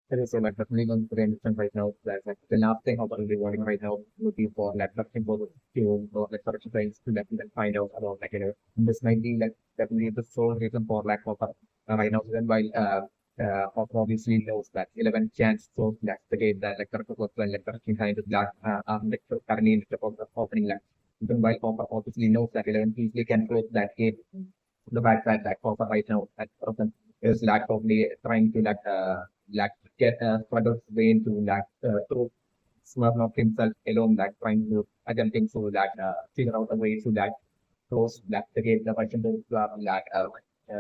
It is so like definitely going to be understand right now that like the last thing I'm really wanting right now would be for like looking for the to or like sort of things to like then find out about like this might be like definitely the sole reason for lack of right now then while of obviously knows that 11 chance so that's the game that like correct was like correct kind of that like currently in the opening like even while Papa obviously knows that 11 easily can close that game the fact that like Papa right now that person is like probably trying to like get struggles way into through smart of himself alone like trying to attempting to figure out a way to close the game the version to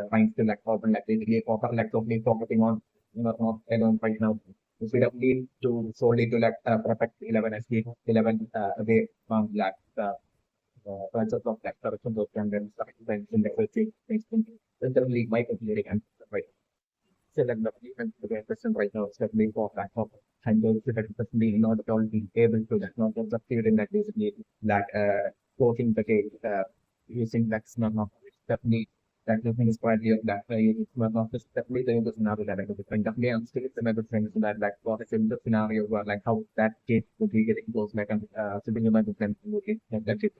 trying to like open like basically proper like totally focusing on not alone right now instead of need to solely to protect 11 SG 11 away from concept of like correction of and then in the league might be and right select the defense to get person right now, especially for back of handles that especially not at all being able to that not just succeed in that basically that coaching the game using that smart of definitely that definitely is quite clear that using smart of is definitely the scenario that I could defend. Definitely I'm still another thing so that like what is in the scenario where like how that kid would be getting close like sitting in my defense would get that it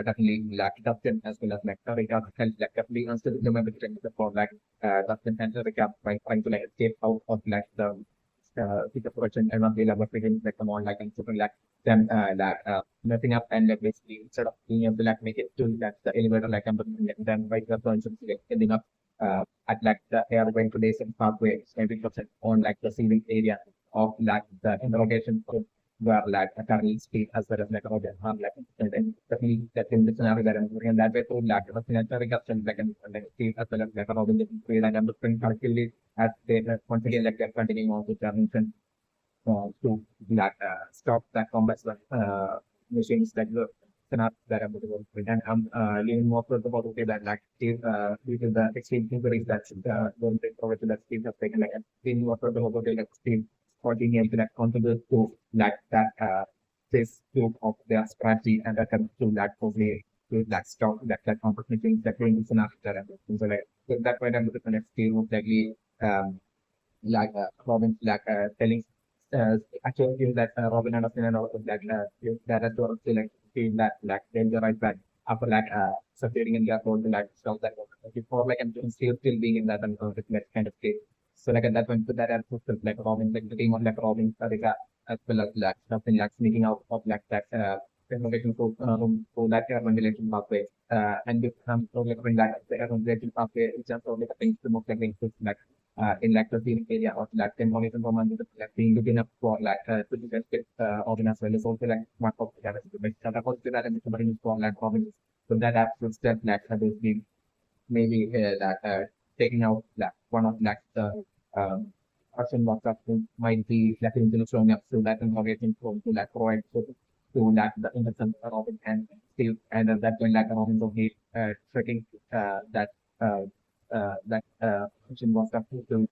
definitely like Dustin as well as like Tarika and like definitely I'm still remember for like Dustin and Tarika trying to like escape out of like the person and not be able to like come on like and something like them messing up and like basically instead of being able to like make it to that the elevator like then right the person like ending up at like the air ventilation pathway 20% on like the ceiling area of like the interrogation were like currently speak as well as like about the like and definitely that in the scenario that I'm doing and that way to like the financial question like and like speak as well as like about the way that I'm looking particularly as they once again like they're continuing on to transition to stop that combat machines that the scenario that I'm looking for and I'm leaning more towards about okay that like due to the extreme injuries that going to over to that Steve has taken like I'm leaning more towards about okay like Steve continuing to like contribute to like that this group of their strategy and that comes to that probably to that stop that competition that going to scenario that I'm looking so like so that point I'm looking for next Steve most likely Robin telling actually feel that Robin Anderson and also that has to like feel that like they'll be right back after succeeding in their role to like stop that before like I'm still being in that unconfident kind of state. So like at that point, put that as like Robin, like the team of like Robin, Sarika, as well as like something like sneaking out of like that innovation to that ventilation pathway. And with some like the ventilation pathway, it's just like things to move like things like in like the scenic area or like information from under the like being looking up for to be tested organ as well as also like one of the others to make that about that and somebody is for like organ. So that actual step like basically maybe taking out like one of like the person what that might be like into showing up so that information from to like provide to like the innocent of it and still and that going like around the heat tracking that function was up to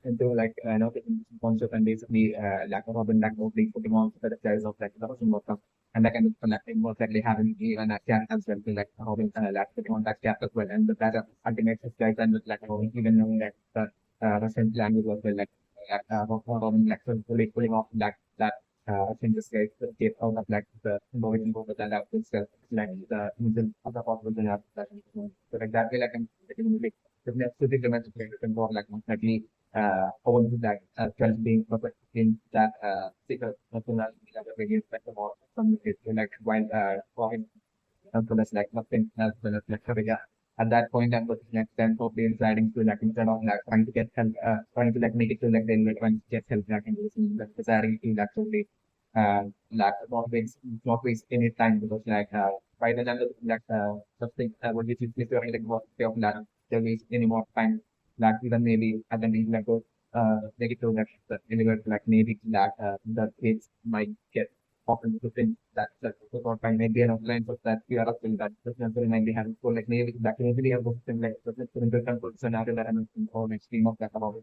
into like taking concept and basically like Robin like mostly putting on the guys of like the person was up and that kind of connecting most likely having even a chat as well to like Robin like putting on that chat as well and the better ultimate guys and with like Robin even knowing that the Russian language was well like Robin like fully pulling off I think this guy get out of like the innovation over that out itself like the initial other possible than that so like that way like I'm like the next to the dimension involved like most likely own that trust being perfect in that secret nationality that the radio spectrum or some like while for him as well as like nothing as well as like Korea. At that point, I'm looking at then probably deciding to like instead of like trying to get help, trying to like make it to like then trying to get help like in this like deciding to like totally like not waste any time because by the time that, something what you is doing like what they of like there is any more time like even maybe and then like go negative like anywhere like maybe that kids might get often to think that or find maybe an offline book that we are up in that doesn't might be having so like maybe that maybe we have books in like so let's put into control scenario that I'm in for next stream of that about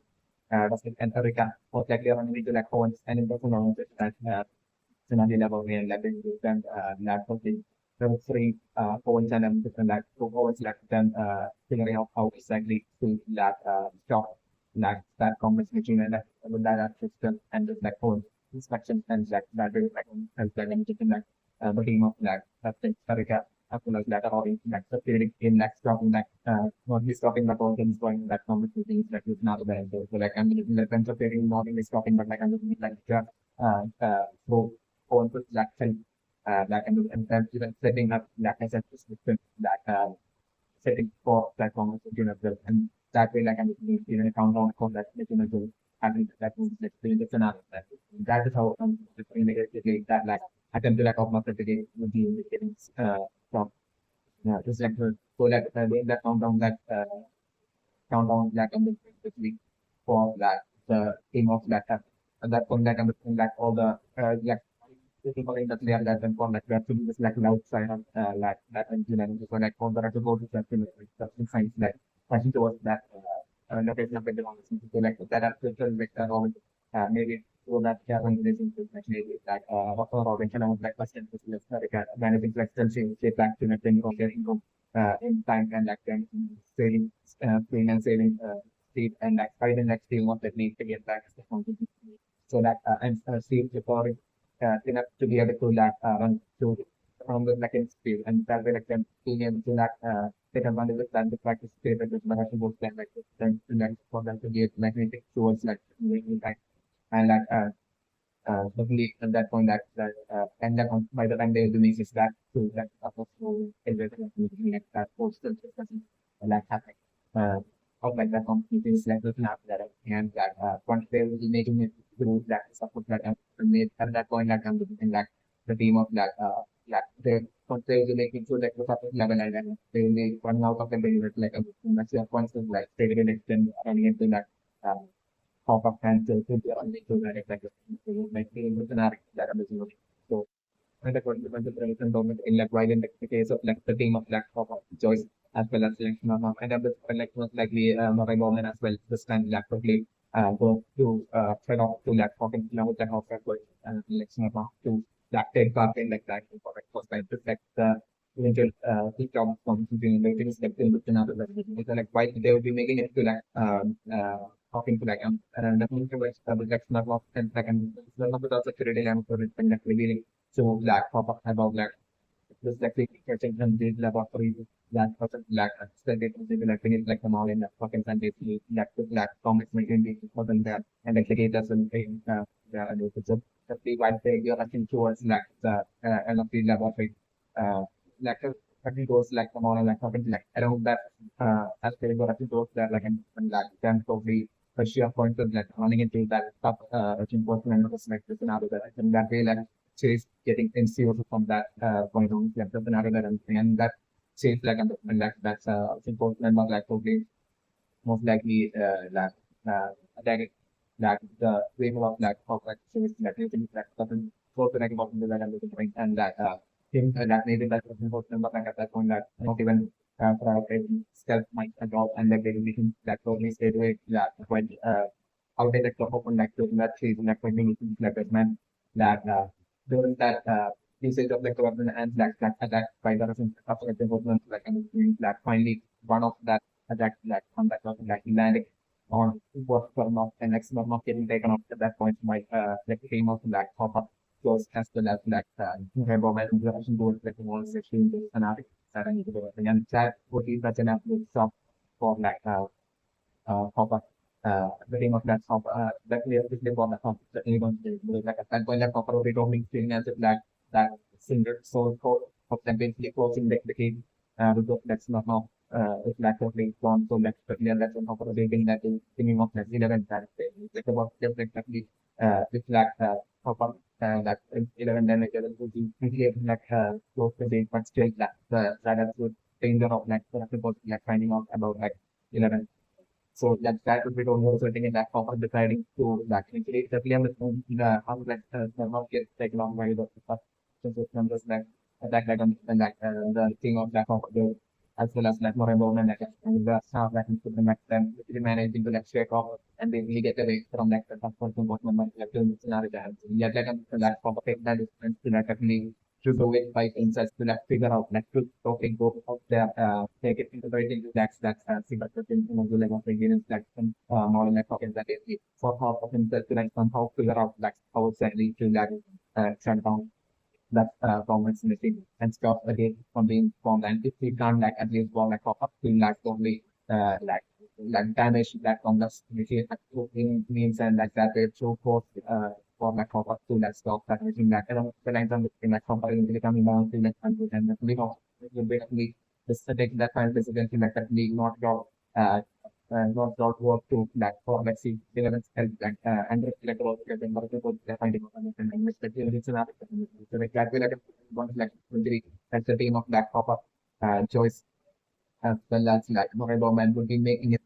that's it and Erika most likely around to like phones and in person on that scenario about me and like and laptop the free phones and different like phones like then figuring out how exactly to stop that complex between and that with that system and just like whole inspection and that is like help like anything like the team of that things as well as that are all in like the period in like stopping that not be stopping the whole things going that complex things that is not available. So like I'm looking at the period not only stopping but like I'm looking at like just so on with that thing that and then even setting up that as a system that setting for that conversation as well. And that way, like, I'm even a countdown for that, like, so having that means like the scenario. That is how that like attempt to like open up the game with the getting from just like so like doing that countdown like countdown like quickly for that the aim of that at that point like I'm looking like all the like people in the player that and for like that to be just like outside of like that engineering so like all the to go to something science like pushing towards that location of the so like that are social vector or maybe so that yeah when this is like maybe like or organization of like question like managing like shape back to nothing or getting in time and like then saving paying and saving state and like finding like still what that need to get back so that I'm still recording enough to be able to like run to from the second speed and that way like them being able to like take advantage of that to practice state like this but actually work then like then to like for them to get magnetic towards like making like and like hopefully at that point and then by the time they do this is that to that supposed to everything like that postal discussion like happening of like that completely is like looking after that and that once they will be making it through that support that and made at that point like I'm looking like the team of that they once they will be making sure that the support level and then they will be running out of the day with like a that's your constant like they will extend running into that pop-up and to be only to that like like the scenario that I'm using. So and the consequences of the government in like while in the case of like the team of like pop-up choice as well as selection of and then the like most likely mobile government as well this time like quickly go to turn off to like talking now with the house as well election of to that take part in like that for like first time to like the eventual job from between the things like in between other like why they will be making it to like talking to like and definitely to like like not of and like and not without security and for it like revealing so black pop up about black just like the searching and did laboratory that person black said it was like bring it like a mall in the fucking Sunday black to black comics making the more that and like it doesn't think and it's a the white thing you're looking towards like the end of the laboratory uh like it goes like the mall and like fucking like around that as they go to those that like and like then probably a sheer point of like running into that stuff enforcement of like this and other that and that way like chase getting NCO from that point on like that's another that and that chase like and like that's enforcement but like probably most likely like like the label of like like chase that you think that doesn't go to like about the that I'm looking for and that thing that maybe that was enforcement but like at that point that not even prioritizing self might adopt and like regulation that probably stay away that when how they like to open like to that season like when we need to like that man that during that usage of the government and like attack by the Russian after the government like and that finally one of that attack like on that was like landing on what from of and next not getting taken off at that point my like came of that pop up close as well as that government Russian goals like all sexual fanatic that I need to do and that would be such an absolute shock for like pop up the name of that shop that we have to on the shop that anyone like at that point like proper roaming screen as if that single source code of them basically closing the game because that's not now it's like totally gone so that's that's on top of the thing that is thinking of that 11 that like about definitely it's like pop up that 11 then it will be like close the date but still that is good danger of like like finding out about like 11 so that would be also sitting in that of deciding to actually definitely understand the how that not get taken on by the numbers that and that the thing of that of the as well as like more involvement like and the staff that can put them at them really managing to like shake off and they really get away from that the person what member like doing scenario that yeah that that of that is to that definitely to do it by themselves to like figure out like to talking go of their take it into the into that's single person like of beginners like some modern like talking that is for half of himself to like somehow figure out like how exactly to like shut down that government's missing and stop again from being formed. And if we can't like at least form like pop up to like only damage that complex machine in means and like that way so forth for like pop up to that stop that machine that the lines on the like comparing becoming down to like and we know you basically this take that kind of presidency like that we not go uh not work to like for let's see elements help like and reflect about the multiple finding of and respective scenario. So like that will like one like really that's the team of that pop up choice as well as like Moreno man would be making it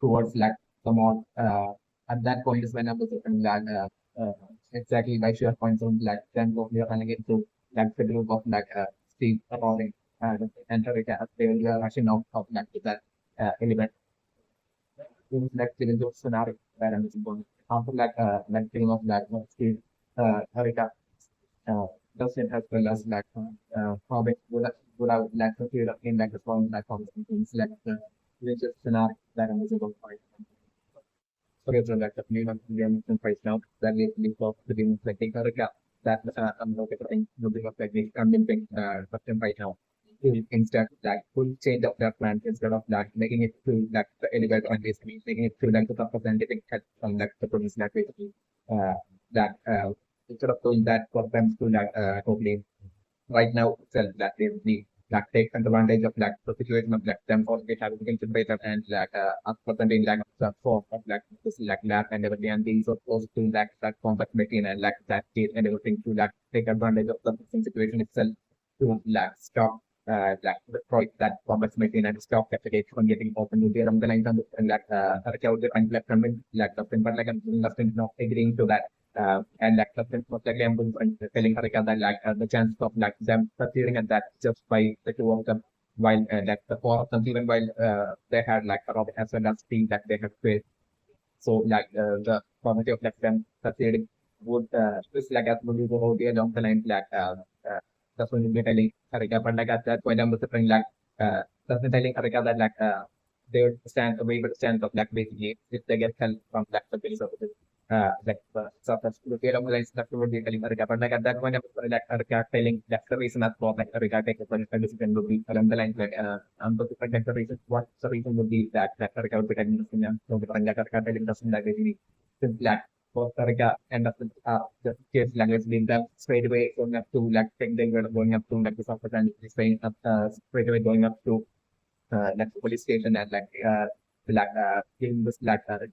towards like the more at that point is when I was looking like exactly by sheer points on like then we are running into like the group of like Steve Rollins and Erica as they were rushing out of like that element in like in those scenario where I'm going after like team of like Steve Erica doesn't as well as like Hobbit would have like to feel in like the form like Hobbit things like the religious scenario that I'm visible for. Okay, so like the new one we are mentioning right now that we link of the being like take a look at that I'm looking at moving of like the convincing question right now. Instead like full change of their plan instead of like making it to like the elevator and basically making it to like the top of scientific cut from like the province that basically uh that instead of doing that for them to like totally right now itself that they need like take advantage of like the situation of like them or get having better and like uncertainty like the form of like this like that and everything and being so close to that complex machine and like that case and everything to like take advantage of the situation itself to like stop like destroy that complex machine and stop that case from getting open to their the lines and like out the and like convince like the but like I'm not agreeing to that and like something was like I'm telling Harika that like the chance of like them succeeding at that just by the two of them while like the four of them even while they had like a Robin as well as team that they have faced. So like the probability of like them succeeding would is like as would go along the line like that's when you telling Harika but like at that point I'm just saying like that's when telling Harika that like they would stand a way better chance of like basically if they get help from like the base of it like surface to get on lines that would be telling Erika. But like at that point, like Erika telling that's the reason that for like Erika take a decision would be along the lines like but like the reason what the reason would be that Erika would be telling us in so the like Erika telling us in that basically since like for Erika and the case language being that straight away going up to like think they were going up to like the surface and straight up straight away going up to like the police station and giving this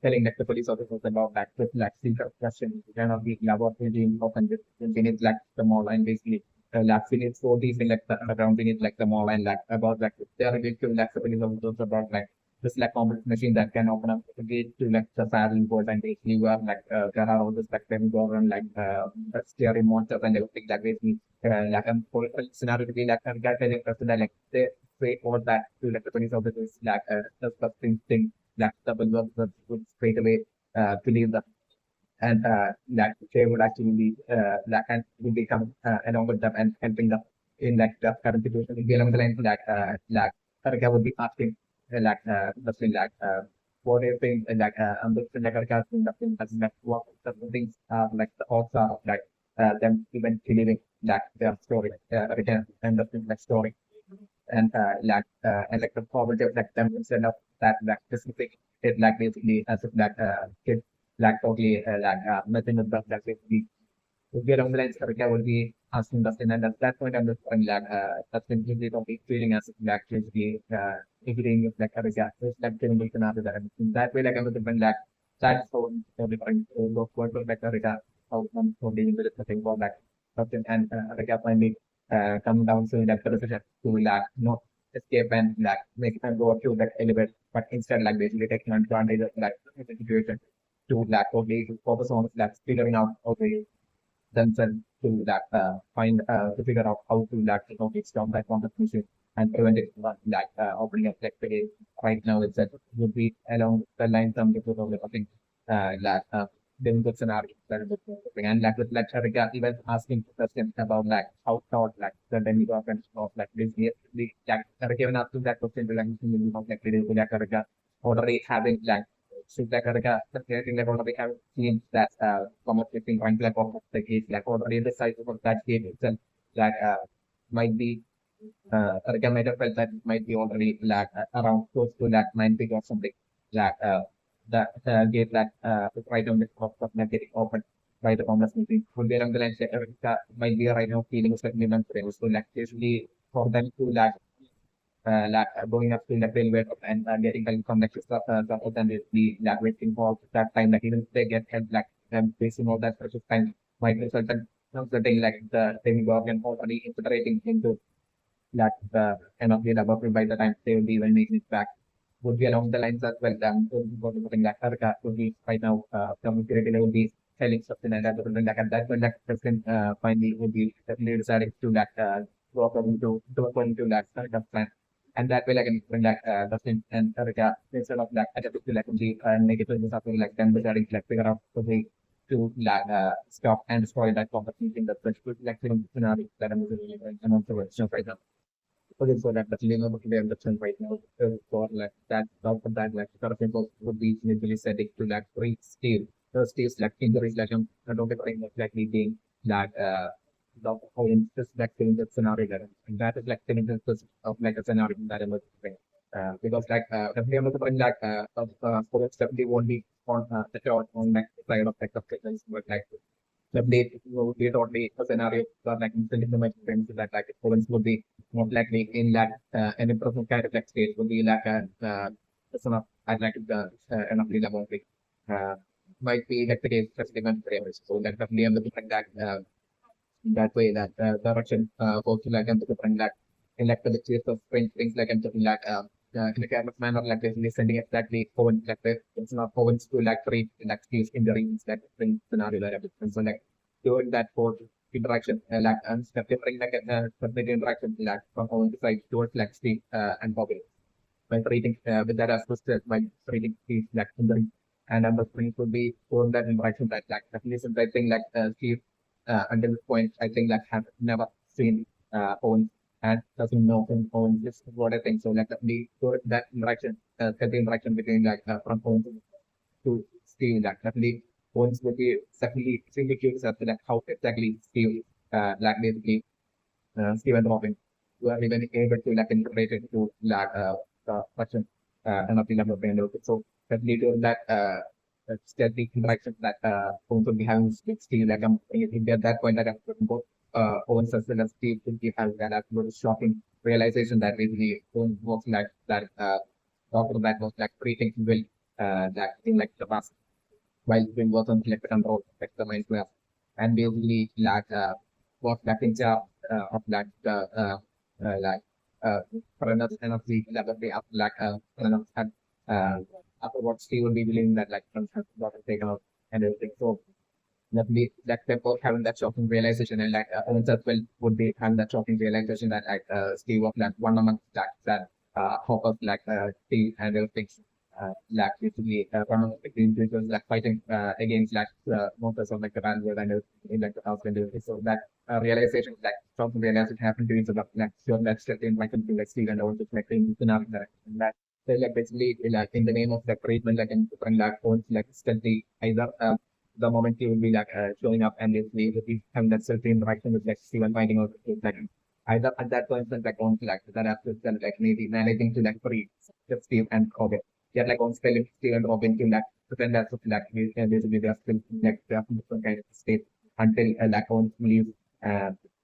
telling like the police officers about that with like secret question kind of the laboratory open with beneath like the mall and basically like beneath so these thing like the underground beneath like the mall and like about like they are going to like the police officers about like this like complex machine that can open up the gate to like the parallel world and basically you are like there are all this like them go around like scary monsters and everything that basically like a political scenario to be like a guy telling us that like they straight over that to like the police officers like the thing that the bulwark would straight away believe that and that they would actually be that and will become along with them and helping them in like the current situation. It'll be along the lines that like Karika would be asking the thing what do you think I'm looking like Karika asking the thing as like what the things are like the odds are of like them even believing that their story written and the thing like story and like the probability of like them instead of that like specific it like basically as if that kid like totally nothing about that basically if get on the lines Erica will be asking Dustin and at that point I'm just going like Dustin will be totally feeling as if like basically agreeing with like Erica is like getting the scenario that I'm in that way like I'm just like that's so different so what like Erica how I'm so dealing with the thing about like Dustin and Erica finally come down to that decision to like not escape and like make them go to that elevator, but instead like basically taking advantage of like the situation to like only to focus on like figuring out okay themselves to like find to figure out how to like get down that competition and prevent it from like opening up like right now it's that would be along the lines of the I think like then the scenario that is occurring. And like with lecture even asking questions about like how thought like the demigod and of like this the like given asking that question to like like the already having like so like like already having seen that communicating point like of the case like already the size of that case itself that might be might have felt that it might be already like around close to like 90 or something like that gate that right on the top of the getting open by the Congress meeting. Would be along the line might be right now feeling certainly non-friends. So like usually for them to like going up to the railway and getting help from like support and the like waiting for that time like even if they get help like them facing all that precious time might result in something like the demigorgon already infiltrating into that cannot be developed by the time they will be when making it back would be along the lines as well. Something like Arca would be right now communicating would be selling something like that. Something like at that point, like President finally would be definitely deciding to that go according to that plan. And that way, like in like Dustin and Erica, instead of like attempting to like the negative something like them deciding to like figure out the way to like stop and destroy that competition in the first like scenario that I'm also right now. Okay, so that the name of the understand right now for like that for that like sort of people would be usually setting to like free steel. The steels like injuries like I don't get exactly being like the whole just like in the scenario that and that is like the instance of like a scenario that I'm looking because like definitely I'm looking like for definitely won't be on the short on like side of like the fitness but like the update will be totally a scenario or like instantly the my friends that like Owens would be most likely in that an improvement kind of like state would be like a some of I'd like the an of the level uh might be like the case just given frames. So that definitely I'm looking at that way that direction goes to like I'm looking that in like the case of things like I'm talking like in a kind of manner like basically sending exactly Owens like this. It's not Owens to like treat like skills in the rings that different scenario that happens. So like doing that for interaction, like and different like separate interaction like from our side towards like Steve and Bobby. By treating with that as first by treating Steve like in the and number three would be for that interaction that like definitely since I think like Steve until this point I think like have never seen Owen and doesn't know him Owen this is what I think. So like the that interaction the interaction between like from Owen to Steve that definitely Owens would be extremely curious as to like how exactly Steve like basically Stephen Robin were even able to like integrate it to like the question and of the number of brain so definitely to that steady interaction that Owens would be having with Steve like in at that point that both Owens as well as Steve would be having that absolute shocking realization that basically Owens was like that doctor that was like treating well that thing like the past while doing work on selected control like the mind graph and basically like was back in charge of like like uh for another energy laboratory up like another had afterwards he would be willing that like got taken out and everything. So definitely that they both having that shocking realization and like Owens as well would be having that shocking realization that like Steve was like one among that Hopper like Steve and everything like basically one of the individuals like fighting against like monsters of like the band world and in like the house and everything. So that realization like shocking realization happened to each other like sure that's still in my country like Steve and also like in that so like basically like in the name of the treatment like in different like Owens like instantly either the moment he will be like showing up and he will be having that self interaction with like Steven finding out like either at that point like on like that after like maybe managing to like free just Steve and Robin. Yeah, like on spelling Steve and Robin to like pretend that's like basically they are still like they are from different kind of state until like on leaves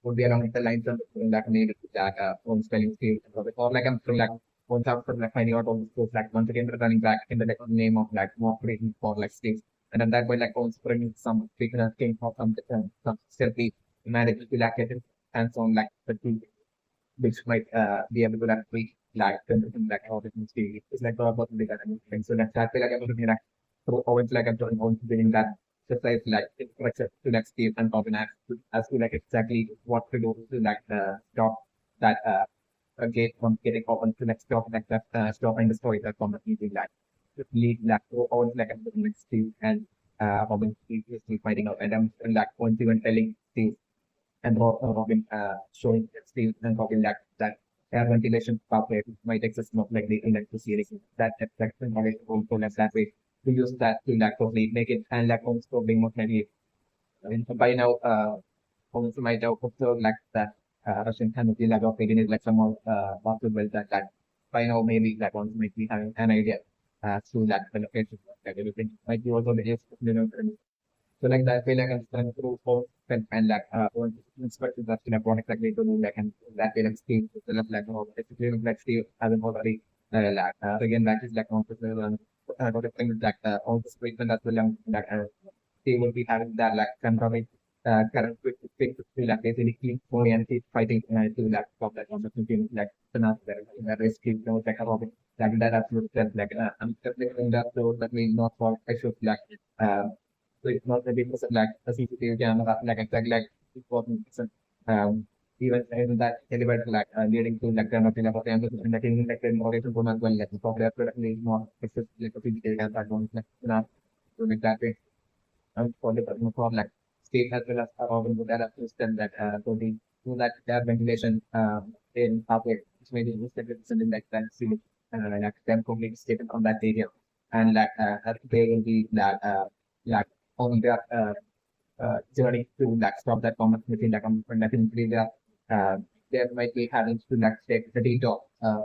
would be along the lines of like maybe like on spelling Steve and Robin or like I'm still like once after like finding out all the schools like once again returning back in the like, name of like more creating for like Steve and then that way, like also bringing some big came from some certainly managed to like get it hands on like the tool, which might be able to like reach like like how it needs to be. It's like the bottom big and so that way like I'm looking like so always like I'm doing on doing that just like infrastructure to like Steve and Robin as to like exactly what to do to like stop that gate from getting open to like stop like that stopping the story that from the easy like lead like always like I'm doing like Steve and Robin is still finding out, and like once even telling Steve and Robin showing Steve and Robin that air ventilation pathway might exist not like the electricity that affects and also less that way to use that to like totally make it and like also being more heavy. And by now, also might have observed like that Russian kind of like operating is like somewhat possible that by now maybe that one might be having an idea through that the location that everything might be also the case, so like that way like I'm through for and like on inspected that in a product like they do like and that way like Steve like it's really like Steve having already like again that is like on the thing like all the treatment as well like they will be having that like controlling current quick to like basically keep going and keep fighting to like stop that kind of thinking like the risk is no like robbing like that absolute sense like I'm definitely that so that means not for I should like so it's not maybe person like a CCTV camera like exactly like important person even in that delivered like leading to like kind of thing about the like in like the moderation for as well like probably actually not access like a CCTV camera don't like to make that way for the for like state as well as urban to that system that so the to that air ventilation in public which made it something like that see like them completely taken on that area and like they will be that like on their journey to like stop that common within the community definitely there might be having to like take the detour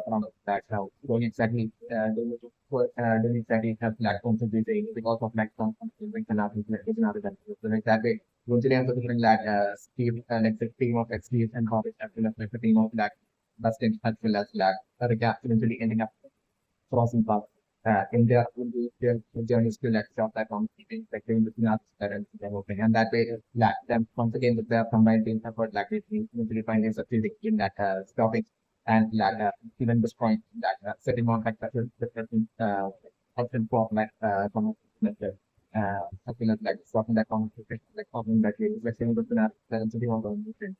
from that how going exactly doing exactly have like contributing because of like some things and other things and other than so like that way usually I'm looking like Steve like the team of Steve and Hobbit as well as like the team of like Dustin as well as like Rick eventually ending up crossing paths in their journeys to like stop that from keeping like doing the arts parents developing and that way like them once again with their combined team effort like it usually finding succeeding in that stopping and like even destroying that setting on like the option for like something like stopping that conflict like problem that you were with that sitting on the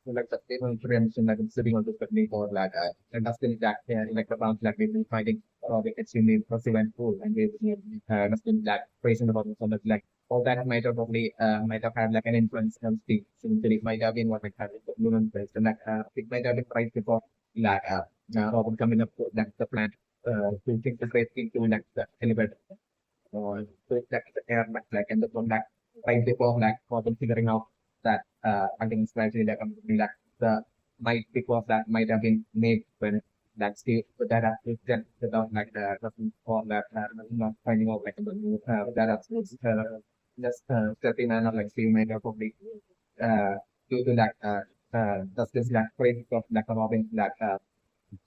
so like the table preemption like sitting on the technique or like and that's been that like about like we've been finding the extremely impressive and cool and we've that's been like praising about so that like all that might have probably might have had like an influence on speak since it might have been what might have been influence and like it might have been right before like Robin coming up with like the plan to think the great thing to like the elevator so it's like the air like and the one like right before like Robin figuring out that I think especially like like the might because that might have been made when that still but that is just without like the or that not finding out like that is just stepping and like still made up probably uh due to that just this like phrase of like Robin that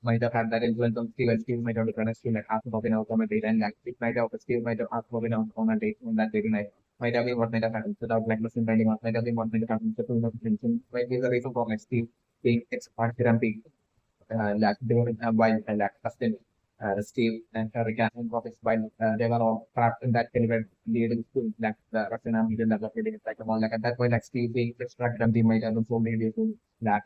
might have had that influence on skill and skill might have run a skill like half of an outcome a date and like it might have a skill might have half of an outcome a date on that date night might have been what might have happened without like machine learning or might have been what might have happened so two attention might be the reason for like skill being expert therapy like they were while like Justin Steve and Rick and Profits while they were all trapped in that caliber leading to like the Russian army didn't have like like like at that point like Steve being extracted and they might have also maybe to that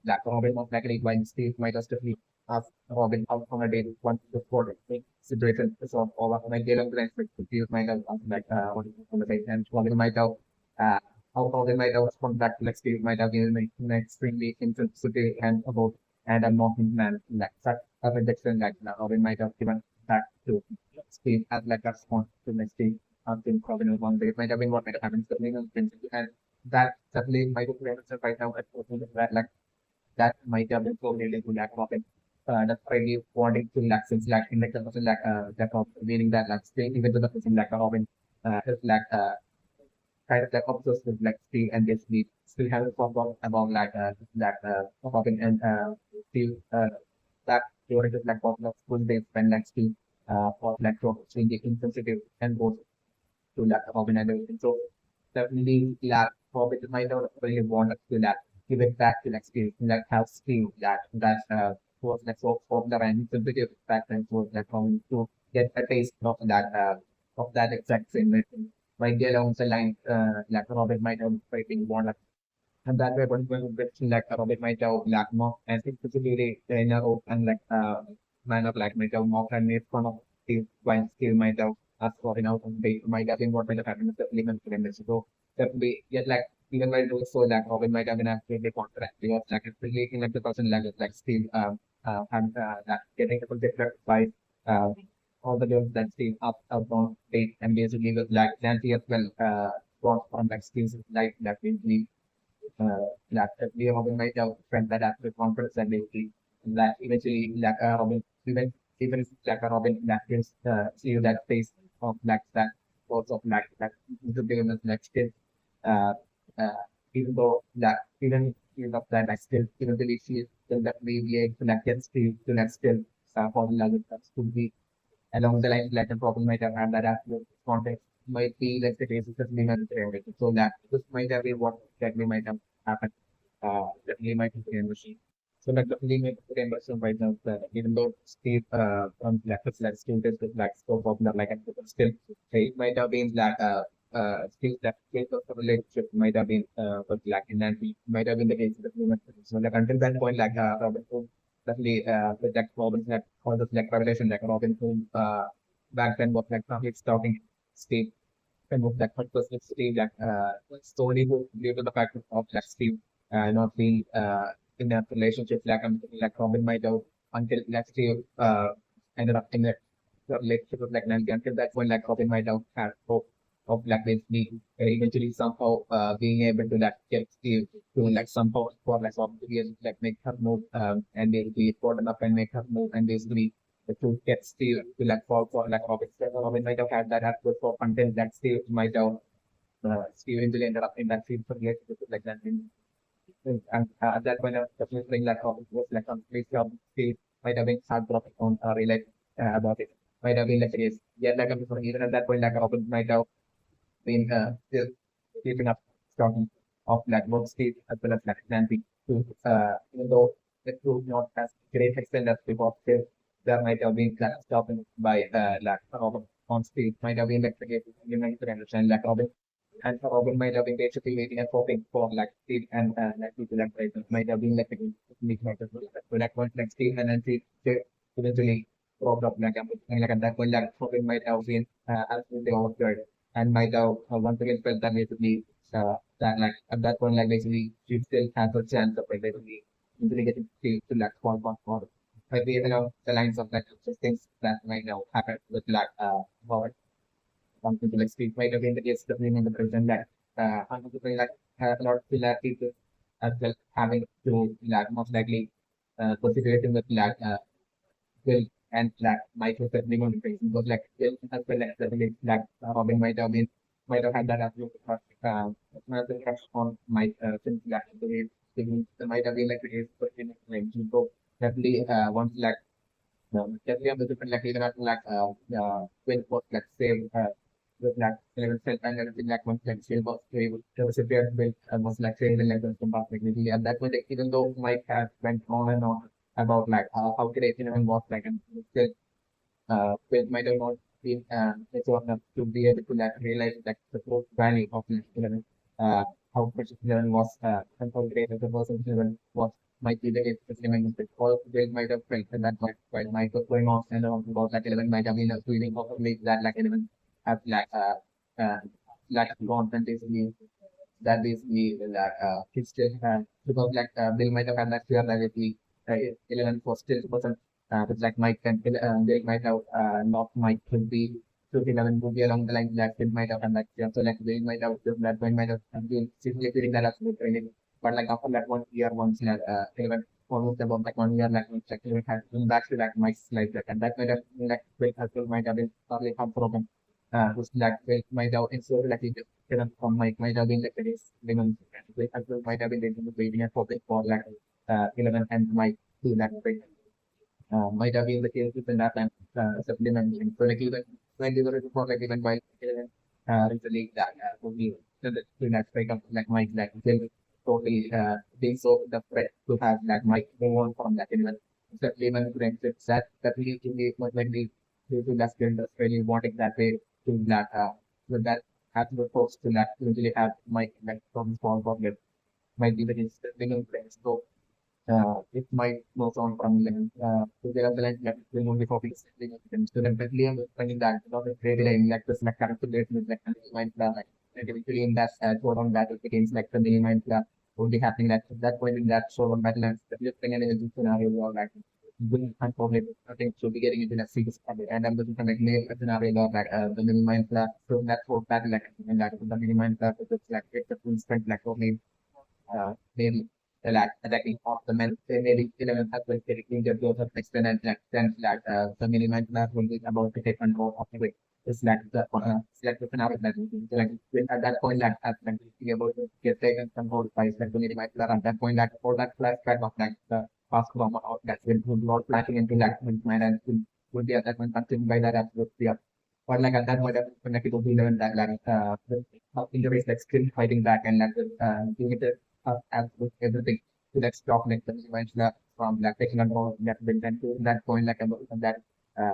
that Robin most likely while Steve might have definitely ask Robin out on a date once before the situation is all over like they don't expect to Steve might have like what is on the date and Robin might have uh how Robin might have responded back to like Steve might have been an extremely insensitive and about and I'm not in man like such a rejection like now Robin might have given that to Steve as like a response to the Steve in Robin one day. It might have been what might have happened certainly in principle and that certainly might have been right now at that like that might have been so related to lack of it. That's really wanting to lack since lack in like the person lack of meaning that like staying even to the person lack of Robin is lack kind of like obsessed with like steel and this we still have a problem about like that Robin and steel that during the like of school they spend like steel for like changing insensitive and both to like Robin and everything. So definitely like Robin might not really want us to like give it back to like steel like have steel that was like so popular and insensitive back then was like to get a taste of that exact same might get along the line like Robert might have fighting one and that way when like Robert might have like more and specifically trainer and like man of like might have more and made fun of Steve while Steve might have us sorting out on they might have been what might have happened with the element remember. So definitely yet like even while doing so like Robin might have been actually contract because like it's really like the person like Steve and that getting the different by uh all the girls that Steve up on date and basically with like Nancy as well got from like Steve's life that we that we organize our friend that after conference and basically that eventually like even if like a Robin that is see that face of like that also of like that the game is like still uh uh even though that even of that like still even believe she is still that we be able to like get to like still for the language that could be along the lines like the problem might have had that after context might be like the case of the so that this might have been what exactly might have happened definitely might be a machine. So like definitely make the reimbursement right now even though Steve on like it's like Steve is like so popular like still it might have been like still that case of the relationship might have been but like in that we might have been the case of the human. So like until that point like Robin Hood definitely with that Robin like all this like revelation like Robin Hood back then was like complete stalking Steve and of that particular stage like solely due to the fact of like Steve not being in a relationship like Robin might have until like Steve ended up in a relationship with like Nancy until that point like Robin might have had hope of like basically eventually somehow being able to like get Steve to like somehow for like obviously like make her move and basically important up and make her move and basically to get Steve to like fall for like Robin. Robin might have had that approach for content that Steve might have Steve eventually ended up in that scene for relationship with like that. And at that point, definitely like Robin was like on place of Steve might have been heartbroken on relate about it. Might have been like yes, yeah, like even at that point, like Robin might have been still keeping up talking of like both Steve as well as like Nancy to even though the two not as great extent as before still there might have been like stopping by like Robin on Steve might have been like the case you might understand like Robin and Robin might have been basically waiting and hoping for like Steve and like people like might have been like the might have been so like once like Steve and Nancy they eventually broke up like at that point like Robin might have been absolutely overjoyed and might have once again felt that basically that like at that point like basically she still has a chance of like basically easily getting to like one maybe you know the lines of like just things that might now happen with like Howard something to like speak might have been the case definitely in the present that I'm going to like have a lot of similarities as well having to like most likely considering with like Will and like Michael certainly going to face because like Will as well as certainly like Robin might have had that as well another crush on Mike since like the way they might have been like the case for in so definitely once like definitely on the different like even after like Will was like save with like 11 cell and everything like once like still was able to disappear Will was like saved and like from past like at that point like, even though Mike has went on and on about like how great Cinnamon was like and still it might have not been mature enough to be able to like realize like the full value of like Cinnamon how precious Cinnamon was and how great the person Cinnamon was might be the case for Cinnamon but all they might have felt at that point while Mike was going on and on about like 11 might have been feeling of that like 11 have uh like gone and basically that basically like he still because like Bill might have had that fear that if he 11 was still wasn't with like Mike and they might have not Mike could be to 11 would be along the line that Bill might have had that fear so like they might have that point might have been simply feeling that as well training but like after that 1 year once like 11 almost about like 1 year like once like 11 had been back to like Mike's life like and that might have like Bill as well might have been probably heartbroken who's like Bill might have ensured like from Mike might have been like the race women like as well might have been waiting and hoping for like 11 and Mike to that break might have been the case with the that time supplementing so like even when they were for like even by 11 recently that would be to that break up like Mike like Bill totally being so desperate to have like Mike move on from that 11 supplement friendships that really to me was like the to that skill that's really wanting that way to that with that have the folks to that usually have Mike like from small pocket might be the case that they don't play. So it might move on from to the other line that will only focus so then definitely I'm finding that not a great line like this like character based with like mind like individually in that sort on battle against like the main mind would be happening at that point in that sort of battle and just bring an energy scenario or like will unfold it. I think she'll be getting into that serious problem and I'm looking for like name a scenario of like the mini mind so that whole battle like and that the mini mind it's like it's a full sprint like only maybe like attacking off the men, say maybe 11 has been taking the growth of extent and like then like the minimum that will be about to take control of the way. It's like the scenario that like at that point like as like being able to get taken control by like the minimum at that point like for that flashback of like the past trauma of that will not flashing into like mind and would be at that point consumed by that absolutely. Or like at that point when like it will be learned that like injuries like still fighting back and like doing it as with everything to that stop like the events that from like taking control that will then to that point like about that uh,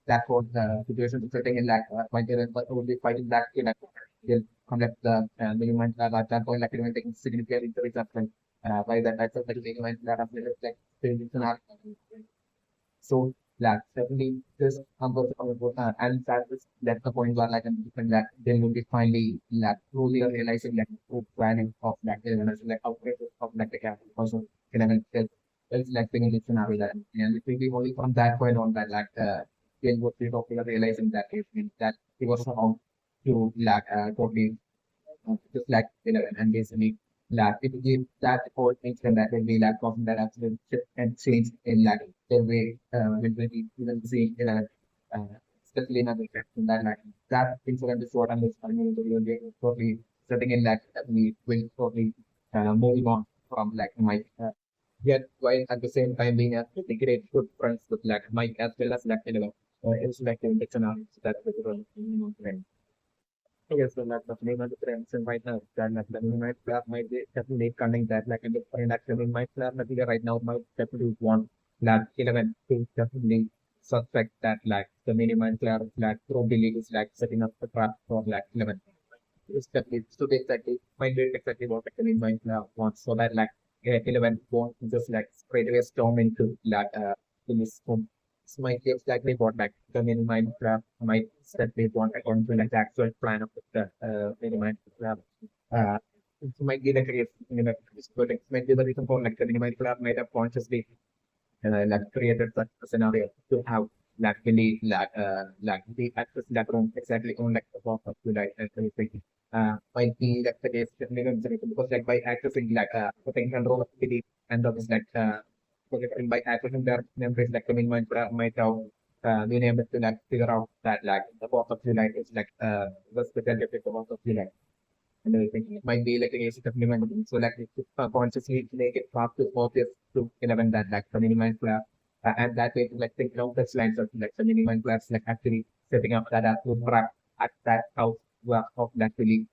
that was the situation sitting in like when they were only fighting back in like till from like the event at that point like even taking significant injuries up and by that I felt like the event that after like so that certainly this number and that is that's the point where like I'm different that they will be finally like truly realizing that the planning of that illness, like outbreak of like the capital also it's like being in this scenario that and it will be only from that point on that like then what we talking about realizing that that it was wrong to like totally just like 11 and basically like it will give that whole instant that will be like causing that absolute shift and change in like the way when we even see especially in other in that like that incident is what I'm just finding to be totally setting in that we will totally moving on from like my yet while at the same time being a pretty great good friends with like Mike as well as like it's like in the channel that we yes, so like definitely not the trends and right now that like the my club might be definitely cunning that like in the point actually in my club I think right now might definitely want lab 11 to definitely suspect that like the minimum club like probably is like setting up the trap for like 11 it's definitely so they exactly might be exactly what like the minimum club wants so that like 11 won't just like straight away storm into like in this so my gives like they bought back the mini Minecraft might set they want according to like the actual plan of the mini Minecraft. Uh, it might be the case, it's good. It might be the reason for like the mini Minecraft might have consciously like created such a scenario to have like really like the access that room exactly on like the top of the like everything. Might be like the case because like by accessing like putting control of the and of like projecting by accessing their memories like the Minecraft might have been able to like figure out that like the boss of the light is like the specific boss of the light and everything. It might be like a case of minimum. So like it consciously make it fast to focus to 11 that like the minimum class and that way to like think out the lines of like the minimum class like actually setting up that absolute trap at that house of that really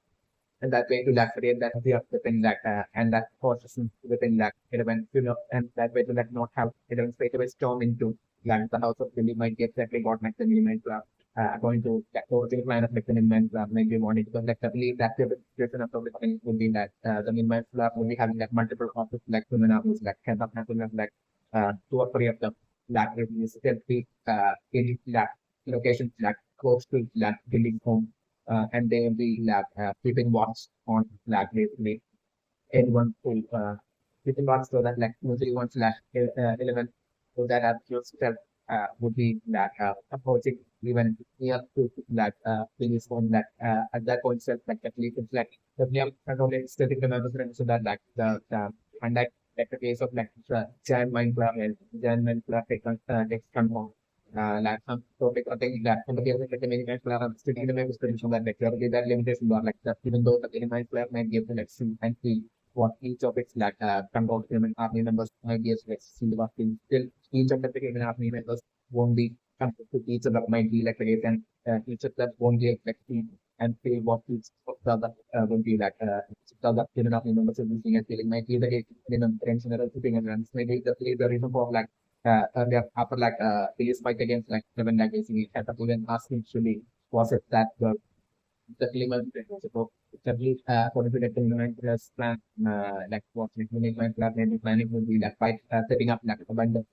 and that way to like create that fear within that and that process within that 11 and that way to like not have 11 straight away storm into like the house of Billy might be exactly what like the minimum class according to that original plan of like the minimum class maybe wanted because like I believe that the situation of the thing would be that the minimum class will be having like multiple offices like women offices like can happen like 2 or 3 of them that is still be in that locations like close to that building home and they will be like keeping watch on like basically anyone who keeping watch so that like usually one slash 11 so that yourself would be like approaching even near to that previous one that at that point itself like at least it's like the near controlling static another friend so that like the and that like the case of like giant Minecraft and giant Minecraft takes control like some topic or thing that in the case of like the many player I'm still in the main position that like there will be that limitation bar like that even though the many player might give the like see and see what each of its like control human army members might be as like see what still each of the human army members won't be connected to each other might be like the case and each of them won't be like see and feel what each of the other will be like each of the other human army members will be seeing and feeling might be the case in a tension or sitting and runs maybe the reason for like earlier after like biggest fight against like Kevin like basically had to even ask him to was it that girl the claimant so certainly according to the minimum plus plan like what minimum plan maybe planning will be like by setting up like a bundle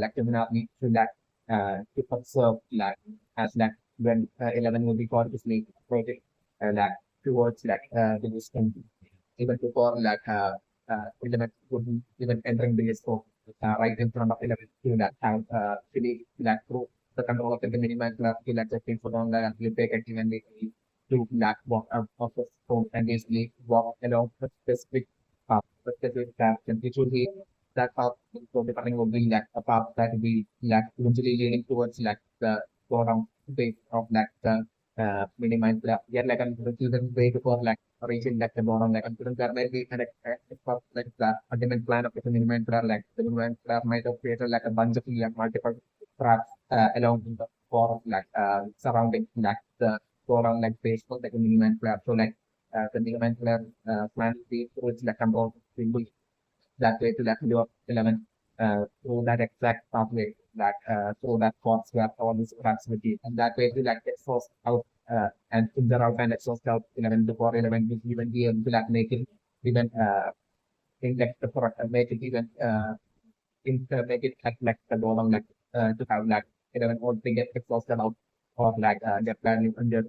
like seminar needs to that to observe like as like when 11 will be called to sleep project like towards like the system even before like 11 would be even entering the scope right in front of 11 to that have really that through the control of the minimum class to like checking for on that you take it even to like walk out of the home and basically walk along a specific path, a specific path, and it will be that path so depending will be like a path that will be like eventually leading towards like the go around base of like the minimize the yet like I'm the way before like reaching like the bottom like I'm there might be an like the ultimate plan of the minimize like the minimize might have created like a bunch of like multiple tracks along the core like surrounding like the go around like base for like a minimize so like the minimize plan be towards like control that way to that your element through that exact pathway that through that force where all these proximity and that way to like exhaust out and filter out and exhaust out element before element will even be able to like make it even in like the product make it even make it like the goal of like to have like element all they get exhausted out or like get value under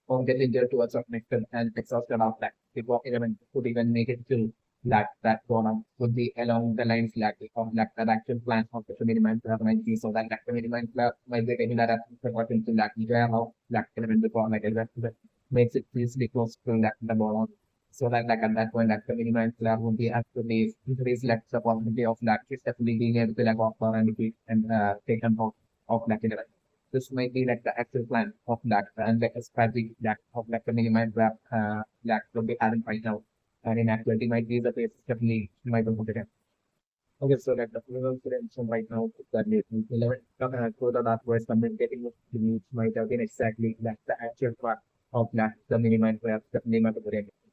or get injured to a certain extent and exhausted of that before even could even make it to that program would be along the lines like of like the action plan of the minimum might be so that like the minimum might be taking that as important to like where how like element before like that makes it easily close to like the bottom. So that like at that point like the minimum plan would be actually increase like the possibility of like it's definitely being able to like offer and repeat and take them out of like element. This might be like the actual plan of that and like a strategy that of like the minimum that will be having right now. And in actuality might be the case definitely might be considered. Okay, so like the funeral prevention right now is that the 11 so the that was communicating with the needs might have been exactly like the actual part of like the minimum the minimum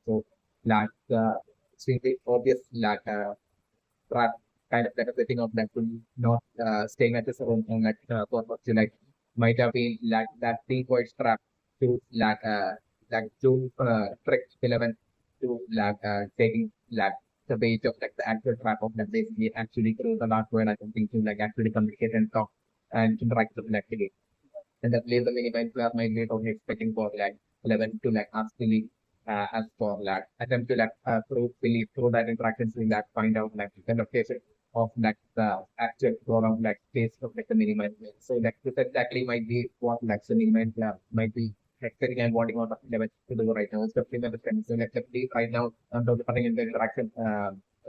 so like it's really obvious like trap kind of like a setting of that will not staying at the zone and like for what you like might have been like that decoy trap to like to trick 11 to taking like the bait of like the actual trap of that basically actually through the last word I don't think to like actually communicate and talk and interact with like and that leaves the minimum class might be only expecting for like 11 to like ask Billy as for like attempt to like prove Billy through that interactions in that find out like the location of like the actual program like space of like the minimum. So like this exactly might be what like the minimum might be expecting and wanting out of 11 to do right now. So the understanding. So like definitely right now I'm talking about in the interaction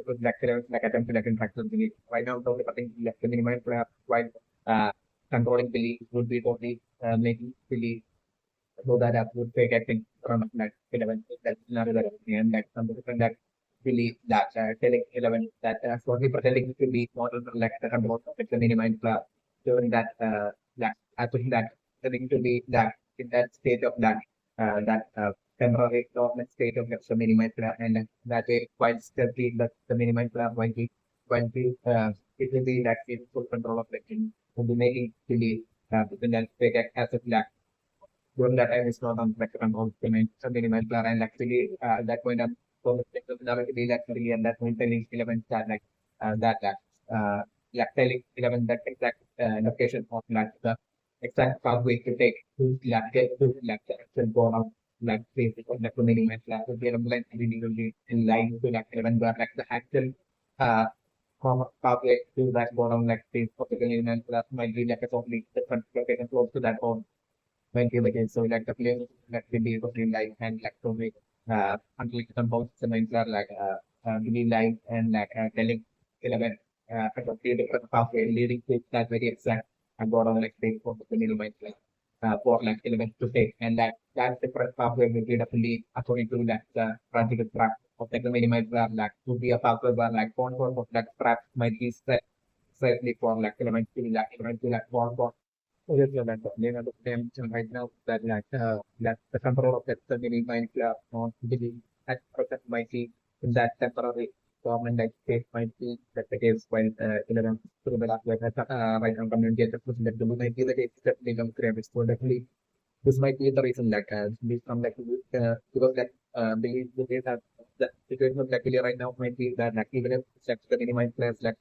with like attempt to like interact with Billy. Right now I'm talking about like the minimum while uh, controlling belief would be totally making belief so that I would take acting from that 11 that another and that some different that believe that telling 11 that totally pretending to be model like the about the minimum during that that I think that pretending to be that in that state of that temporary dormant state of the minimum and that way while still being the minimum while be it will be that in full control of the thing will be making believe within that take as a black during that time it's not on spectrum of the minimal plan and actually at that point I'm so never to be that really and that point telling 11 that like that like telling 11 that exact location of like the exact pathway to take to like get to like the actual goal of like basic of like the minimal plan to get a blend really really in line to like 11 where like the actual uh pathway to that bottom like space of the minimal plan might be like a totally different location close to that goal when you begin. So like the players like will be able to live and like to make until some both segments are like really live and like telling 11 a totally different pathway leading to that very exact and bottom like thing for the middle mind like for like 11 to take and that different pathway will be definitely according to that practical track of like the minimize like to be a pathway where like one form of that track might be set safely for like element to like one yes, yeah, that's again at the same time right now that that the control of that mini mind on the at present might be in that temporary government like state might be that the case when 11 through the last like right now community at the present that might be the case that they come create so definitely this might be the reason like become like because like believe that the situation of like really right now might be that like even if like the minimized players like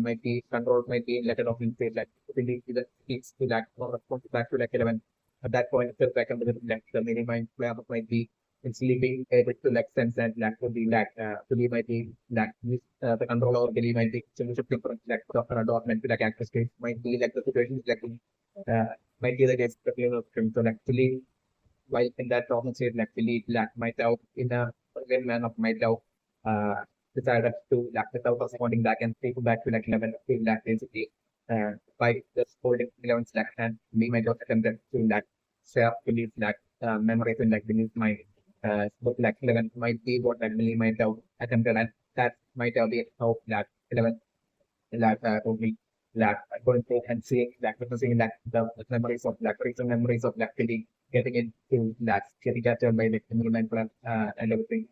might be controlled might be let it off in phase like really either speaks to like or responds back to like 11 at that point itself like like the minimized player might be instantly being able to like sense and like to be like to be might be like the controller or really might be shifting from like dormant to like active state might be like the situation is like uh, might be the case of the film. So actually, while in that Thomas said actually Black might have in a when man of might have decided to like without responding back and take back to like 11 to Black density by just holding 11 Slack and we might have attempted to like share to leave like memories in like beneath my but like 11 might be what actually might have attempted and that might have been how like 11 like only like going through and seeing like witnessing like the memories of like recent memories of like getting into that getting captured by like environment and everything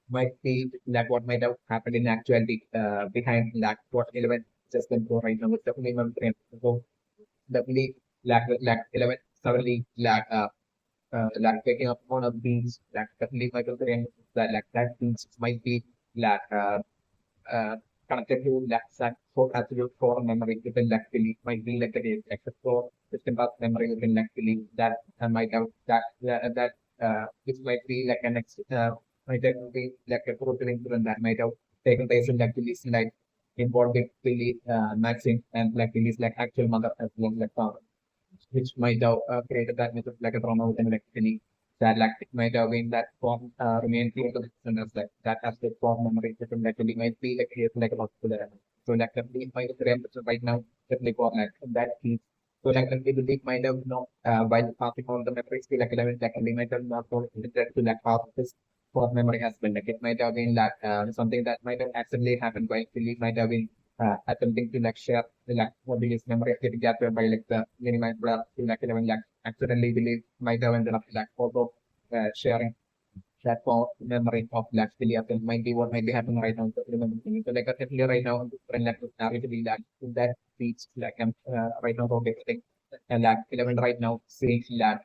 might be like what might have happened in actuality behind like what 11 just went through right now with definitely memory so definitely like 11 suddenly like waking up on a beach like definitely might have that like that beach might be like uh, connected to that for absolute core memory within that belief might be like a except for system path memory within that belief that might have that which might be like an might have be like a total incident that might have taken place in that belief like involving belief matching and like belief like actual mother as well as like father which might have created that myth of like a trauma within like any that like it might have been that form remain clear to the listeners like that aspect form memory system actually might be like here like a hospital level. So like definitely might have right now definitely for like that piece. So like definitely believe might have not while passing on the memories to like 11 like they might have not gone to like pass this for memory has been like it might have been like something that might have accidentally happened while belief might have been attempting to like share the like what is memory of getting captured by like the minimized blur to like 11 like accidentally believe might have ended up like also sharing that for memory of like really happen might be what might be happening right now. So remember so like definitely right now friend like to be that that speech like I'm right now talking and like 11 right now saying that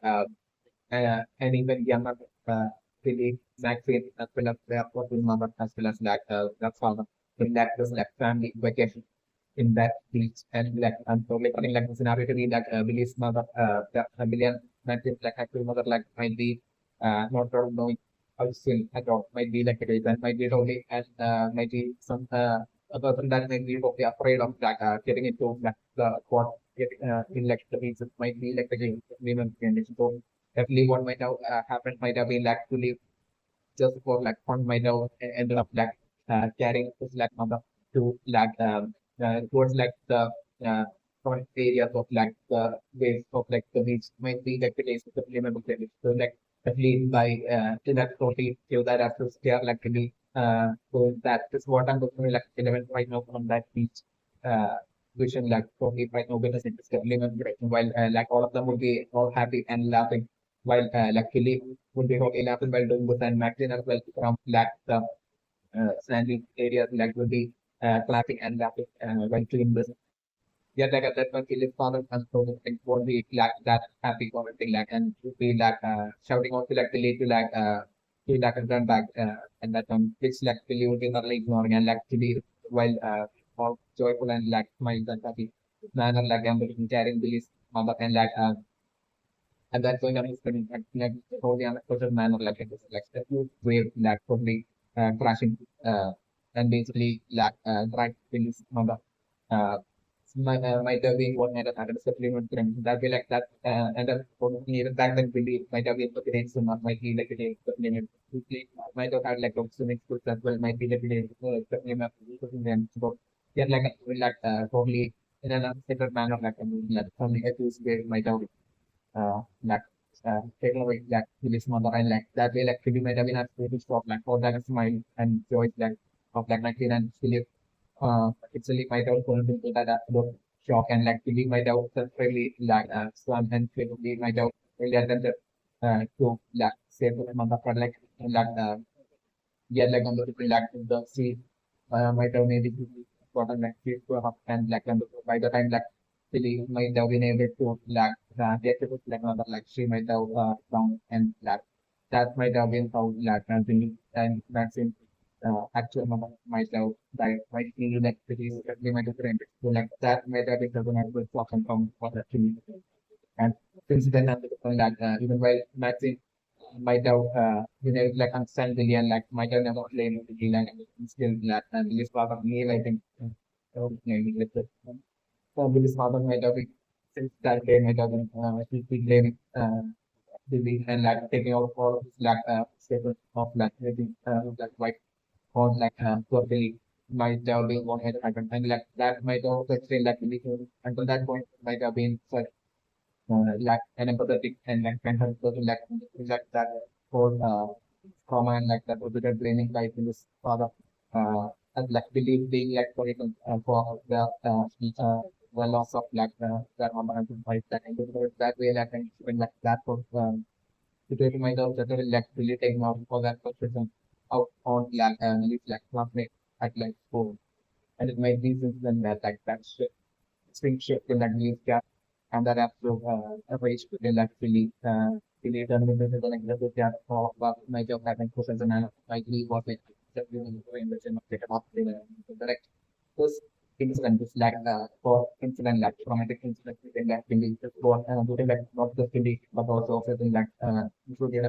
and even younger really vaccine as well as their working mother as well as like their father in that was like family vacation in that beach and like I'm totally putting like the scenario to be like Billy's mother the million mentioned like actual mother like might be not sort of knowing how to swim at all might be like a reason might be only and might be some a person that might be totally afraid of like getting into like the what getting in like the beach might be like the game women condition so definitely what might have happened might have been like to leave just for like fun might have ended up like carrying this like mother to like towards like the uh, front areas of like the waves of like the beach might be like the days of the remember credit. So like at least by to that totally feel that as to scare like to be so that is what I'm looking like 11 right now from that beach vision like totally right now witness it is definitely while like all of them would be all happy and laughing while luckily would be okay laughing while doing good and Maxine as well from like the sandy areas like would be clapping and laughing while doing this. Yeah, like at that one, Philip Farmer and so things won't be like that happy or anything like and to be like shouting out to like the lead to like and run back and that one which like Philly would be not like ignoring and like to be while all joyful and like smiles and happy manner like I'm looking carrying Billy's mother and like and that's going on his like totally unexpected manner like it was like a huge wave like totally crashing and basically like right in his mother uh might have been what might have happened supplement from that way like that and then even back then really might have been the days so not might be like a day might have had like a swimming schools as well might be like a day so yeah like totally in an unexpected manner like I mean like only a few might have like taking away like Philip's mother and like that way like Philip might have been absolutely shocked like for that smile and joy like of like 19 and Philip actually might have gone into that absolute shock and like Philip might have really like swam and Philip might have really attempted to like save his mother but like like yeah like on the like the sea might have maybe gotten like 3 2 and a half and like and by the time like Actually might have been able to get to like another like she might have found and that might have been how really and vaccine actual mother might have died might be like pretty definitely might have different. So like that might have been something I would often come for actually. And since then I'm looking that even while vaccine might have like understand billion like might have never claimed to be like still that and this part of me I think maybe with it. Billy's father might have been, since that day might have been, he's been blaming Billy and like taking out all of his like statement of like maybe like white or like poor Billy might have been what had happened and like that might also explain like Billy until that point might have been such like an empathetic and like mental person like that whole trauma and like that was blaming like in this father and like believe being like for the loss of like their mama and wife that and that way like and when like that was situation might have that will like really taken out for that person out on like at least like classmate at like school and it might be since then that like that swing shift in that news gap and that absolute rage will actually really turn into the negative gap for my job having process and I believe was like just doing the invention of data of the direct first incident is like for incident like traumatic incident within that really just what within like not just really but also within like including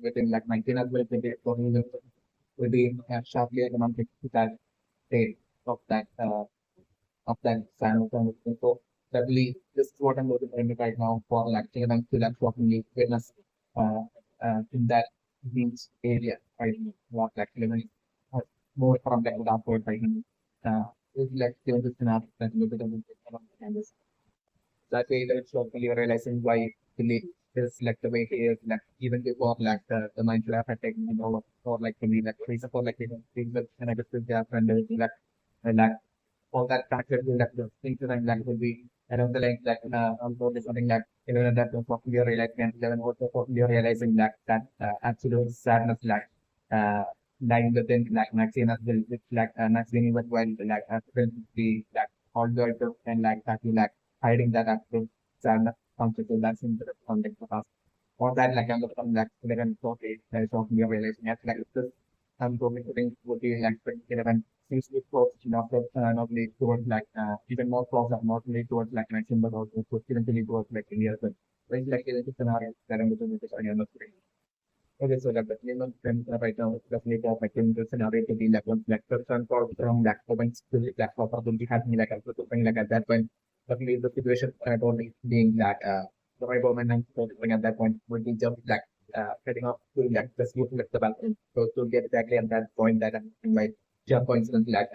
within like 19 as well with the sharply economic that state of that simultaneously. So definitely this is what I'm looking for right now for like I'm still unfortunately witness in that niche area right now. What actually when more from like that point right now. It's like given the scenario that look at the that way that's locally realizing why Philly is like the way he is like even before like the mindful attack you know or like maybe like reason for like things that and I just their friend like all that factor will like the things that I'm like will be around the like also there's something like even at that what we are realizing and then also what we are realizing that absolute sadness uh lying within like Maxine as well with like Maxine even when like will be like all the and like that you like hiding that absolute sadness concept so that's in the context of us. For that like I'm looking like then totally talking we are realizing as like this probably putting would be like relevant seems to be close enough that not lead towards like even more close up, not lead towards like mention, but also eventually towards like India. But when like in the scenario that I'm looking at this on the screen. Okay, so like the minimum trend right now is definitely for like in the scenario to be like one like person for from like points to like for probably having like a something like at that point. Definitely the situation only being that the right woman and something at that point would be just like heading off to like just looking at the balance. So to get exactly at that point that like just coincidence like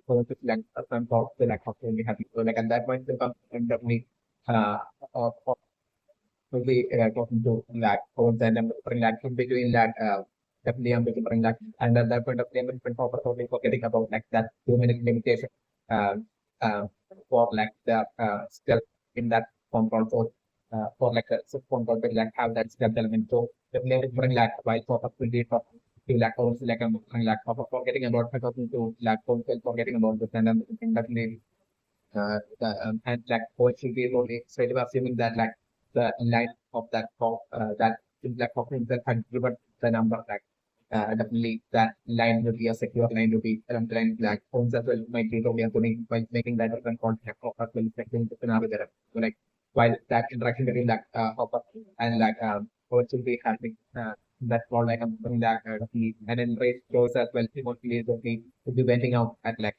for like some thought like how can we happy. So like at that point the and definitely uh of will be talking to that phones and I'm putting that in between that definitely I'm putting that and at that point of time I'm totally forgetting about like that 2 minute limitation uh, uh, for like the step in that phone call for like a phone call but like have that step element so definitely bring that while for possibility for to like also like I'm like forgetting about talking to like phone call forgetting about this and I'm definitely and like what should be only straight away assuming that like the line of that call that like offering that had given the number like definitely that line will be a secure line to be line like phones as well might be totally putting by making that different contact of as well expecting the scenario there. So like while that interaction between that hopper and like what should be happening that's what like I'm putting that and then race shows as well mostly will be venting out at like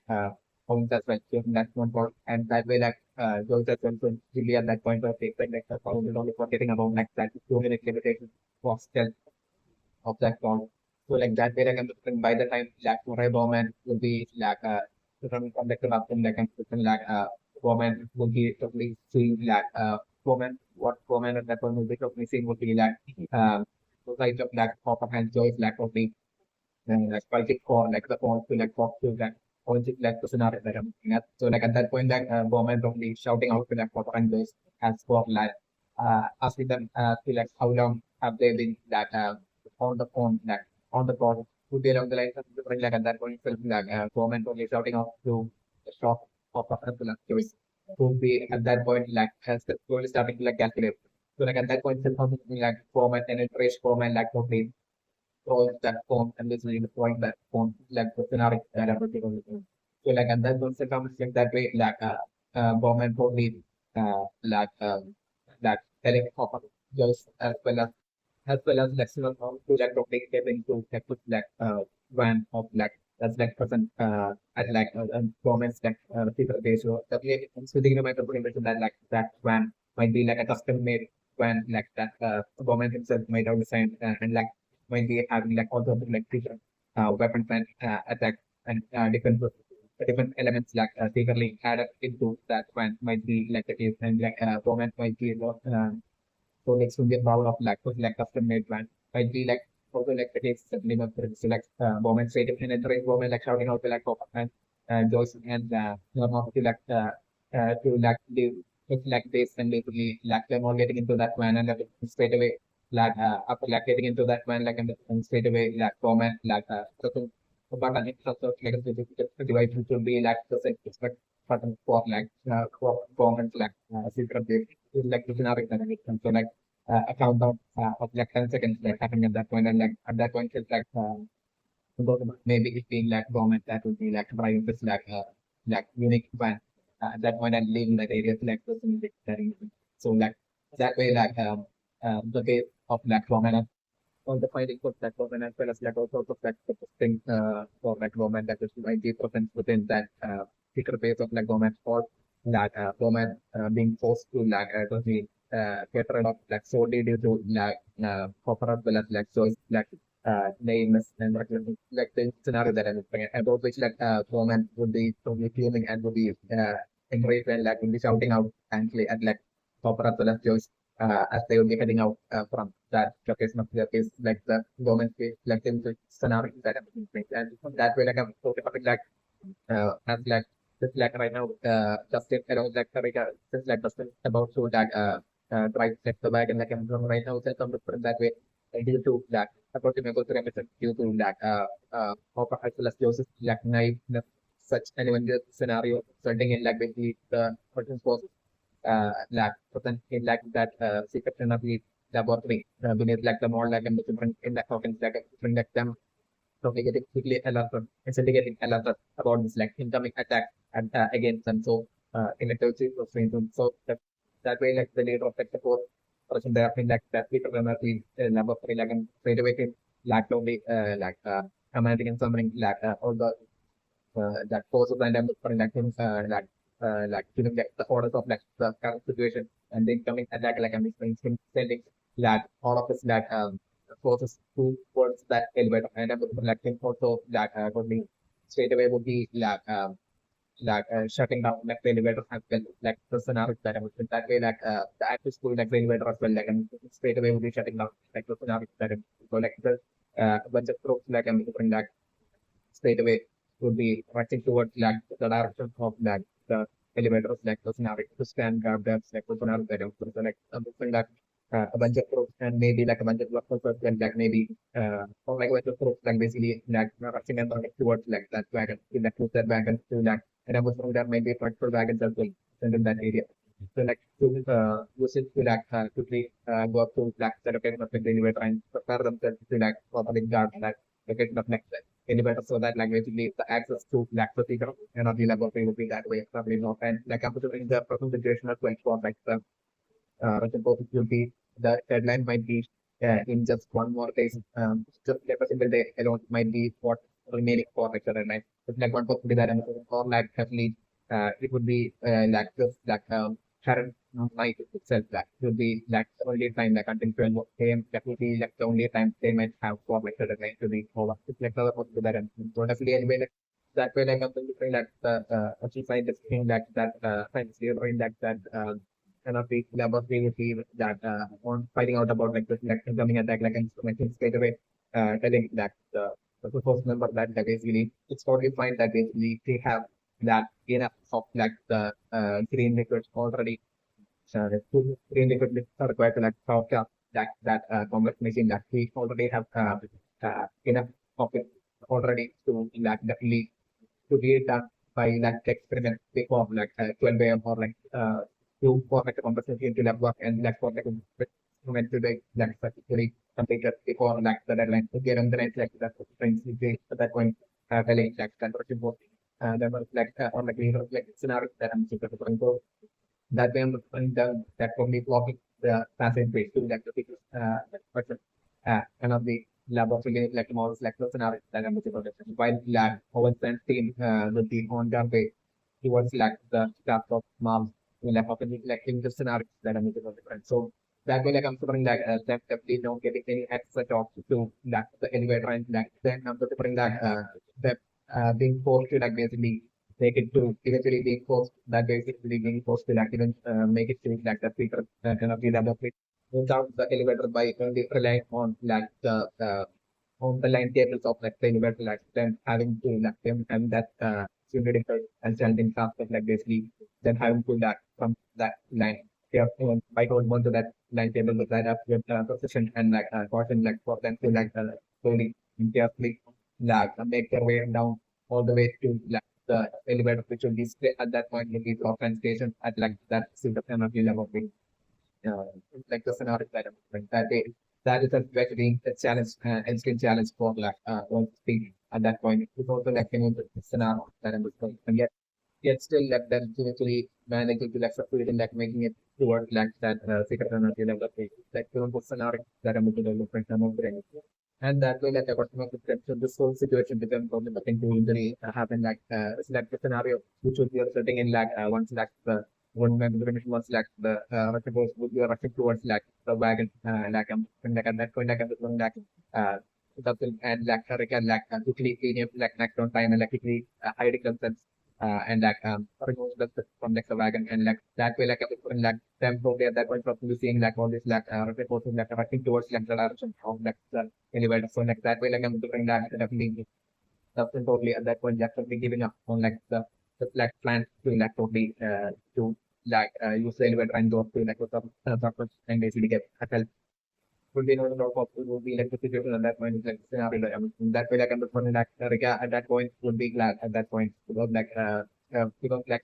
points as well. So that's one part. And that way, like, those as well, so really at that point, where they like, the problem is only forgetting about like that 2 minute limitation for stealth of that call. So, like, that way, like, by the time, like, Morai Bowman will be, like, running from the club, and like, like, Bowman will be totally seeing, like, Bowman, what Bowman at that point will be totally seeing would be, like, society of, like, Hopper and Joyce, like, totally like fighting for like the phone to like talk to like point it like the scenario that I'm looking at. So like at that point like government only shouting out to like what vendors as for like asking them to like how long have they been that on the phone like on the call to be along the line like at that point itself like government only shouting out to the shop of the ambulance choice. would be at that point like has the slowly starting to like calculate. So like at that point, it's something like format and it trace format like would be all that form and this is the point that form like the scenario that I'm working on. So like and then once it comes like that way like government would be like that telling of just as well as maximum to like rotating cabin to like put like one of like that's like present at like government's like people ratio. Definitely within the microprint that like that van might be like a custom made van like that government himself might have designed and like might be having like all sorts of like different weapons and attack and different elements like secretly added into that van might be like the case and like government might be so next will be a power of like custom made plan. Might be like also like the case certainly not so like moment straight and entering moment like shouting out to like pop and Joyce and not to like do look like this and basically like them all getting into that plan and like, straight away like after like getting into that plan like and straight away like comment like so button in terms of like a device which will be like the same expect button for like for comments like secret like the scenario dynamic and so like a countdown of like 10 seconds like happening at that point and like at that point it's like maybe it being like government that would be like driving this like unique van at that point and leaving that area to like person so like that way like the case of like government all the findings of that government as well as like all sorts of like things for like government that is 90% within that secret base of like government or that government being forced to like to be get rid of like solely due to like corporate well as like so it's like names and like the scenario that I'm bringing about which like government would be totally fuming and would be enraged and like would be shouting out angry at like corporate well as as they will be heading out from that location of their case, like the government case, like the scenario that I'm thinking. And that way, like I'm talking about like as like just like right now, Justin, like Tarika, just like Justin about to like try to set the bag and like I'm from right now, set on the that way. Due to that, according to the method, due to that, as well as Joseph, like knife, such element scenario, resulting in like basically the person was lab present in like that secret energy laboratory beneath like the more like and different in the tokens like bring like them so we getting quickly alerted instantly getting alerted about this like incoming attack and against them so in a tertiary so that way like the leader of like the force person there in like that secret energy laboratory like and straight away can like only commanding and summoning like all the that forces and for like things like giving the orders of like the current situation and then coming attack like I'm explaining sending that all of this that forces towards that elevator and I'm like things also that would be straight away would be shutting down like the elevator as well like the scenario that I was in that way like the active school like the elevator as well like and straight away would be shutting down like the scenario that so like the bunch of groups like I'm different like straight away would be rushing towards like the direction of like the elevators, like the scenario to stand guard that's like the scenario that so like something like a bunch of groups and maybe like a bunch of workers and like maybe or like a bunch of groups like basically like rushing and running towards like that wagon in that that wagon to like and I was from there maybe transport wagons as well and in that area. So like to use it to like quickly go up to like the location of the elevator and prepare themselves to like properly guard that location of next elevator so that like basically the access to like the figure energy laboratory will be that way probably not and like I'm considering the present situation as well for like the suppose it will be the deadline might be in just one more day just like a single day alone might be what remaining for like the deadline it's like one possibility that I'm or like definitely it would be like just like current night itself that will be like the only time like until 12 a.m. that will be like the only time they might have for like the deadline to be over. It's like another possibility that and so definitely anyway like that way like I'm thinking that the actually scientists think that scientists are in that kind of the laboratory would be that on finding out about like this like incoming attack like instrumentation straight away telling that the first member that basically it's totally fine that basically they have that enough of like the green liquids already green liquid are required to like soft up that complex machine that we already have enough of it already to like definitely to be done by like experiment before like 12 a.m. or like to for like a conversation to like work and like for like experiment to like particularly completed before like the deadline to get on the night like that friends at that point telling like that was important. There was like or like you know like scenario that I'm super for that way I'm done that for me blocking the passage rate to like the people person and of the lab of again like models like the scenario that I'm looking for while lab over the team will be on their way towards like the staff of mom will like often like in the scenario that I'm looking for different. So that way like I'm suffering like definitely not getting any extra talk to like the elevator and like then I'm suffering like that being forced to like basically make it to eventually being forced that basically being forced to like even make it to like the speaker kind of the other without the elevator by only relying on like the line tables of like the elevator like then having to like them and that simulating and challenging task of like basically then having to like from that line. Yeah, by going on to that line table with that up with position and like caution like for them to like slowly and carefully like make their way down all the way to like the elevator which will be at that point will be drop and station at like that sort of energy level uh, like the scenario that I'm offering. That is a very a challenge, instant challenge for like one speed at that point. It's also like the scenario that I'm offering. And yet still like that eventually managing to like succeed in like making it towards like that secret energy level of like the scenario that I'm developing some of the and that way, like, according to the so this whole situation becomes probably nothing to injury happen it's like the scenario which would be setting in like once like the one member was like the suppose would be rushing towards like the wagon and like at that point like like uh and like can like quickly clean up like next on time and like quickly hiding themselves and like remove the from like the wagon and like that way like them probably at that point probably seeing like all this like reporting like rushing towards like the direction of like the anyway. So like that way like I'm doing that definitely totally at that point like totally giving up on like the like plan to like totally to like use the elevator and go to like the and basically get help would be no no possible would be like the situation at that point is like scenario that that way like I'm just wondering like Rika at that point would be glad at that point because like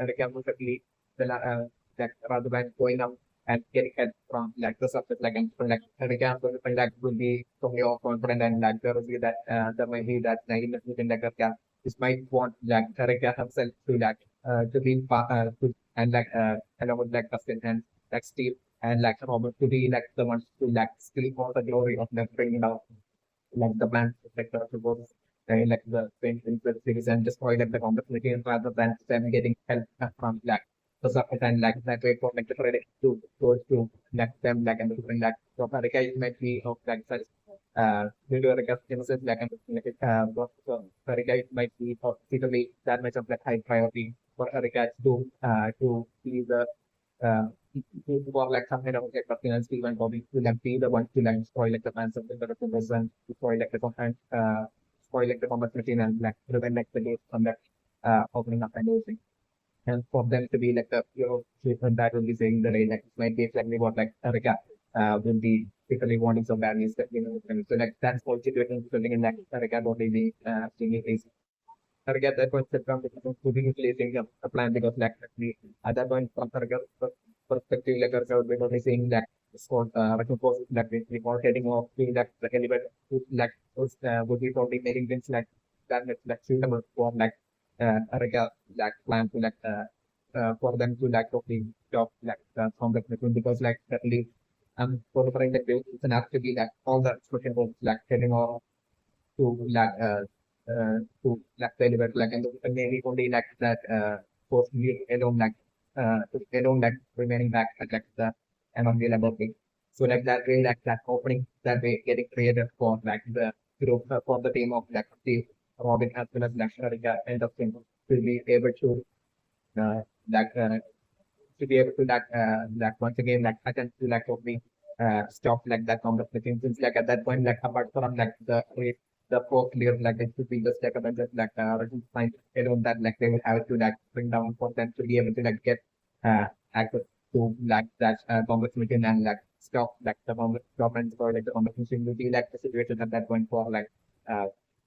Rika would certainly like rather than going up and getting help from like the subject like and like Rika like would be totally all confident and like there will be that there might be that naiveness within like Rika this might want like Rika herself to like to be to and like along with like Dustin and like Steve and like Robert to be like the ones to like still for the glory of them bringing down like the band like the suppose like the same series and destroy like the complexity rather than them getting help from like the support and like that way for like the credit to go to like them like and bring like so America it might be of like such due to like innocent like and like so America it might be of particularly that much of like high priority for America to be the uh, for like some kind of like finance team and Bobby to like be the one to like spoil like the fans of the person, to spoil like the content, spoil like the combat machine and like prevent like the gate from that opening up and everything. And for them to be like the treatment that will be saying the way like it might be exactly what like Erica will be particularly wanting some values that and so like that's all situation resulting in like Erica not really seeing it target that point set from putting placing a plan because like actually at that point from target perspective like would be only saying that score suppose that we were getting off being that the caliber like would be probably making things like that like suitable for like a like plan to like for them to like totally stop like complex machine because like certainly for the point that it's an have to be like all the expression was like heading off to like to like deliver like and maybe only like that post alone alone like remaining back at like the energy level thing. So like that way like that opening that way getting created for like the group for the team of like Steve, Robin as well as like Sharika and the team to be able to uh, like to be able to like once again like attempt to like totally stop like that complex machine since like at that point like apart from like the fourth layer like it should be just like a just like find alone that like they will have to like bring down for them to be able to like get access to like that complex machine and like stop like the complex government or like the complex machine will be like the situation at that point for like uh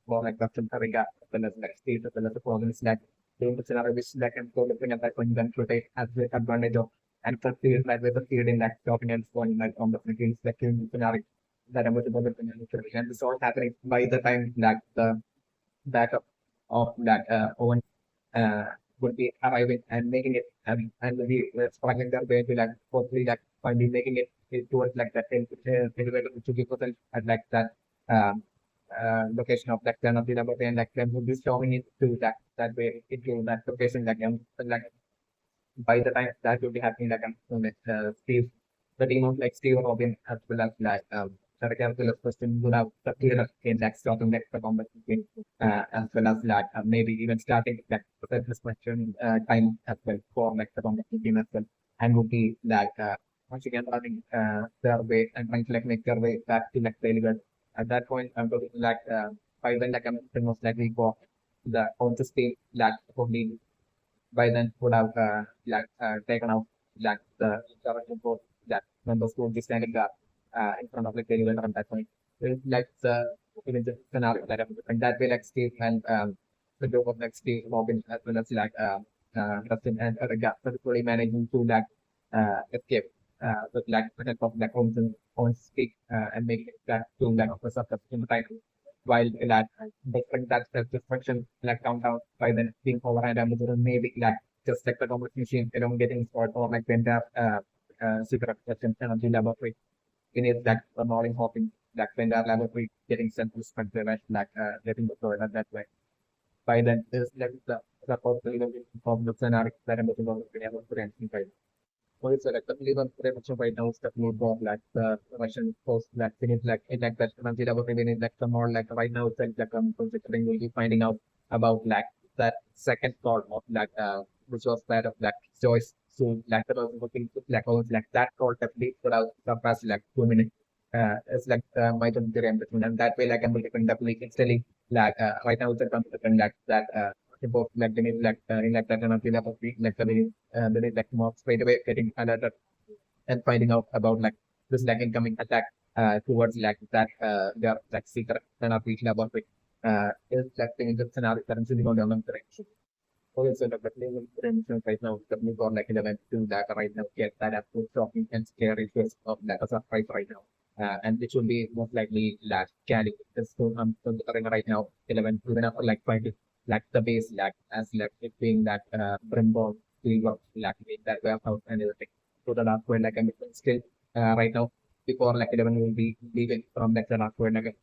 more like the Riga, as well as like state, as well as the province that during the scenario which like and so looking at that point then to take as the advantage of and succeed like with the field in that dominance one like on the against like in scenario that I'm going to and this all happening by the time that the backup of that Owen uh, would be arriving and making it and we were struggling their way to like hopefully like finally making it towards like that elevator to give us at like that um, location of that kind of the number and like them would be storming into that way into that location like by the time that will be happening, like Steve, the team of like Steve Robin as well as like the calculus question would have the clear in like starting next the combat between as well as like maybe even starting like this question time as well for like the combat between as well and would be like once again running their way and trying to like make their way back to like deliver. At that point, I'm going like by then like I'm most likely for the on the stage like probably by then would have taken out like the current report that members would be standing up in front of like the event at that point. It's like the even the scenario that happened. And that way like Steve and the group of like Steve Robin as well as like Dustin and Riga successfully managing to like escape with like the help of like on speak and make it back to like office of the time while that different that self-destruction like countdown by then being overhand and maybe like just like the combat machine elongating spot or like when that secret question energy laboratory in it that the morning hopping like when that laboratory getting sent to spectre like getting deployed at that way. By then is like the possibility of the scenario that I'm looking for to be able to answer. Well, it's like the Lebanon production right now is definitely more like the Russian post that we need like in like that country level we need like the more like right now it's like considering we'll be finding out about like that second part of like which was that of like choice. So like the person looking to like almost like that call definitely put out surpass like 2 minutes. It's like my term between and that way like I'm looking definitely instantly like right now it's a concept like that about like they need like in like that energy level like they need like more straight away getting alerted and finding out about like this like incoming attack towards like that their like secret energy laboratory is like in the scenario currently going on direction. Okay, so the level potential right now definitely got like 11 to that right now get that up to shocking and scary face of that as a price right now. And it should be most likely last carry this so considering right now 11 even after like finding like the base like as like it being that Brimborn silver like being that warehouse and everything. So the last one like I'm still right now before like 11 will be leaving from like the last one like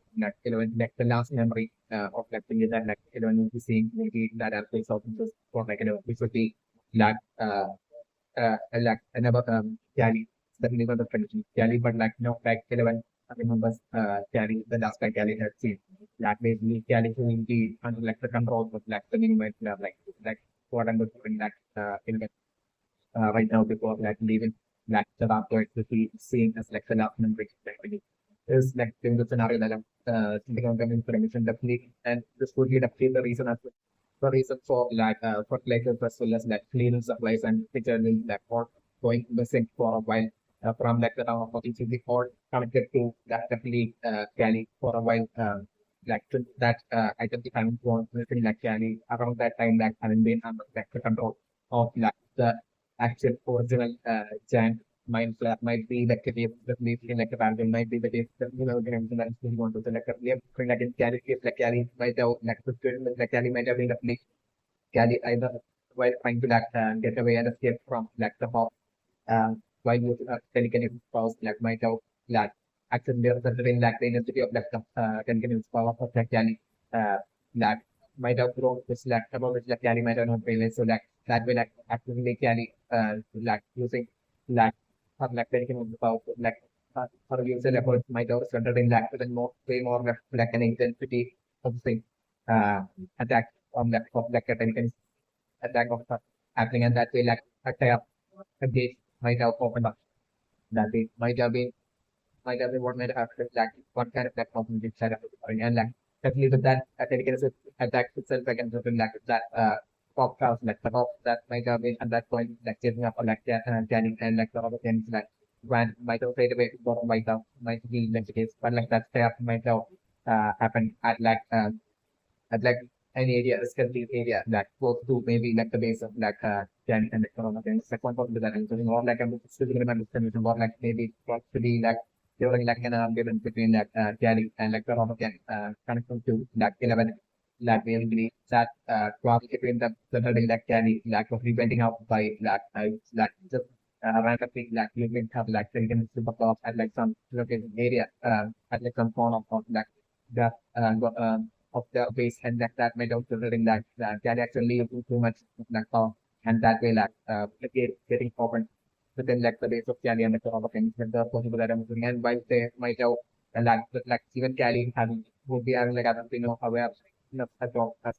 11 like the last memory of like thinking that like 11 will be seeing maybe that aspects of this for like 11 which would be like like another Cali certainly not the tradition Cali but like no like 11 I remember Cali the last time Cali had seen that basically Cali will be under like the control of like the minimum like what I'm doing that in right now before like leaving like the after to be seen as like the last memory like is like in the scenario that I'm thinking of information definitely and this would be definitely the reason as well. The reason for like fertilizers as well as like cleaning supplies and particularly like or going missing for a while from like the town of the or connected to that definitely Cali for a while like to that identifying was within like Cali around that time like having been under like the control of like the actual original giant mind flap might be like a case that leaves in like a random might be the case that the reason that we want to select a player like in Cali case like Cali might have like the student like Cali might have been a place Cali either while trying to like get away and escape from like the hop while using a telekinesis powers like might have like actually there considering like the intensity of like the telekinesis power of like Cali like might have grown this like about which like Cali might have not realized so like that way like actively Cali like using like or like telekinesis power like her user efforts might have resulted in like even more way more like an intensity of the thing attack on that of like a telekinesis attack of happening and that way like attack a gate might have opened up that it might have been what might have happened like what kind of platform did set up and like definitely with that telekinesis attack itself against something like that pop house like the pop that might have been at that point like chasing up or like Danny and like the other things like when might have faded away might have might be like the case but like that step might have happened at like at like any area, a skeletal area that goes to maybe like the base of like Jan and the corona things. Like one point to that, and so more like I'm still remember distribution, more like maybe possibly like during like an difference between like Jani and like corona can connection to like 11 like basically that class between the building like Jani like was preventing out by like just randomly like you can have like the super class at like some location area at like some corner of like the of the base and that made out considering that actually too much like and that way like getting open within like the base of Cali and the other things with the possible that I'm doing and while they might have and like even Cali having would be having like I don't know aware enough as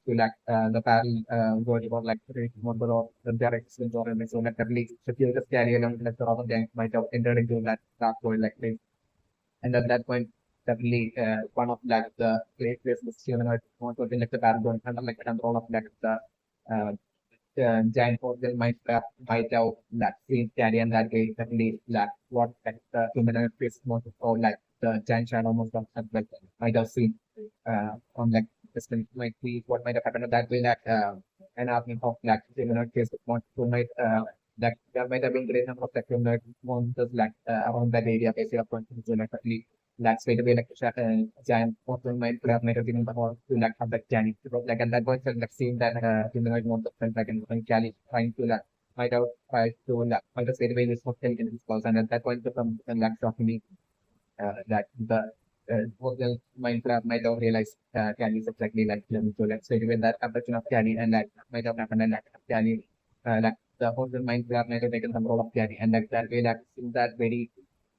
to like the parallel word about like one or the direct swings or anything so like at least if you just carry along like the other thing might have entered into that dark void like this and at that point, definitely one of like the great ways was humanoid want to like the backbone under like control of like uh, giant organ might have that same carry and that way definitely like what like the humanoid face most or like the giant shadow most of like might have seen on like this might be what might have happened that way like an army of like humanoid face who might like there might have been great number of like humanoid monsters like around that area basically upon so like that's way to be like giant monster might have been the whole to like have that giant like at that point like seeing that humanoid monster felt like and Cali trying to like might have tried to like might have stayed away this hostel in his house and at that point some like shocking me that the Google Minecraft might have realized Cali is exactly like them. So let's say when that abduction of Cali and that might have happened and that Cali, like the whole Minecraft might have taken some role of Cali and like that way like in that very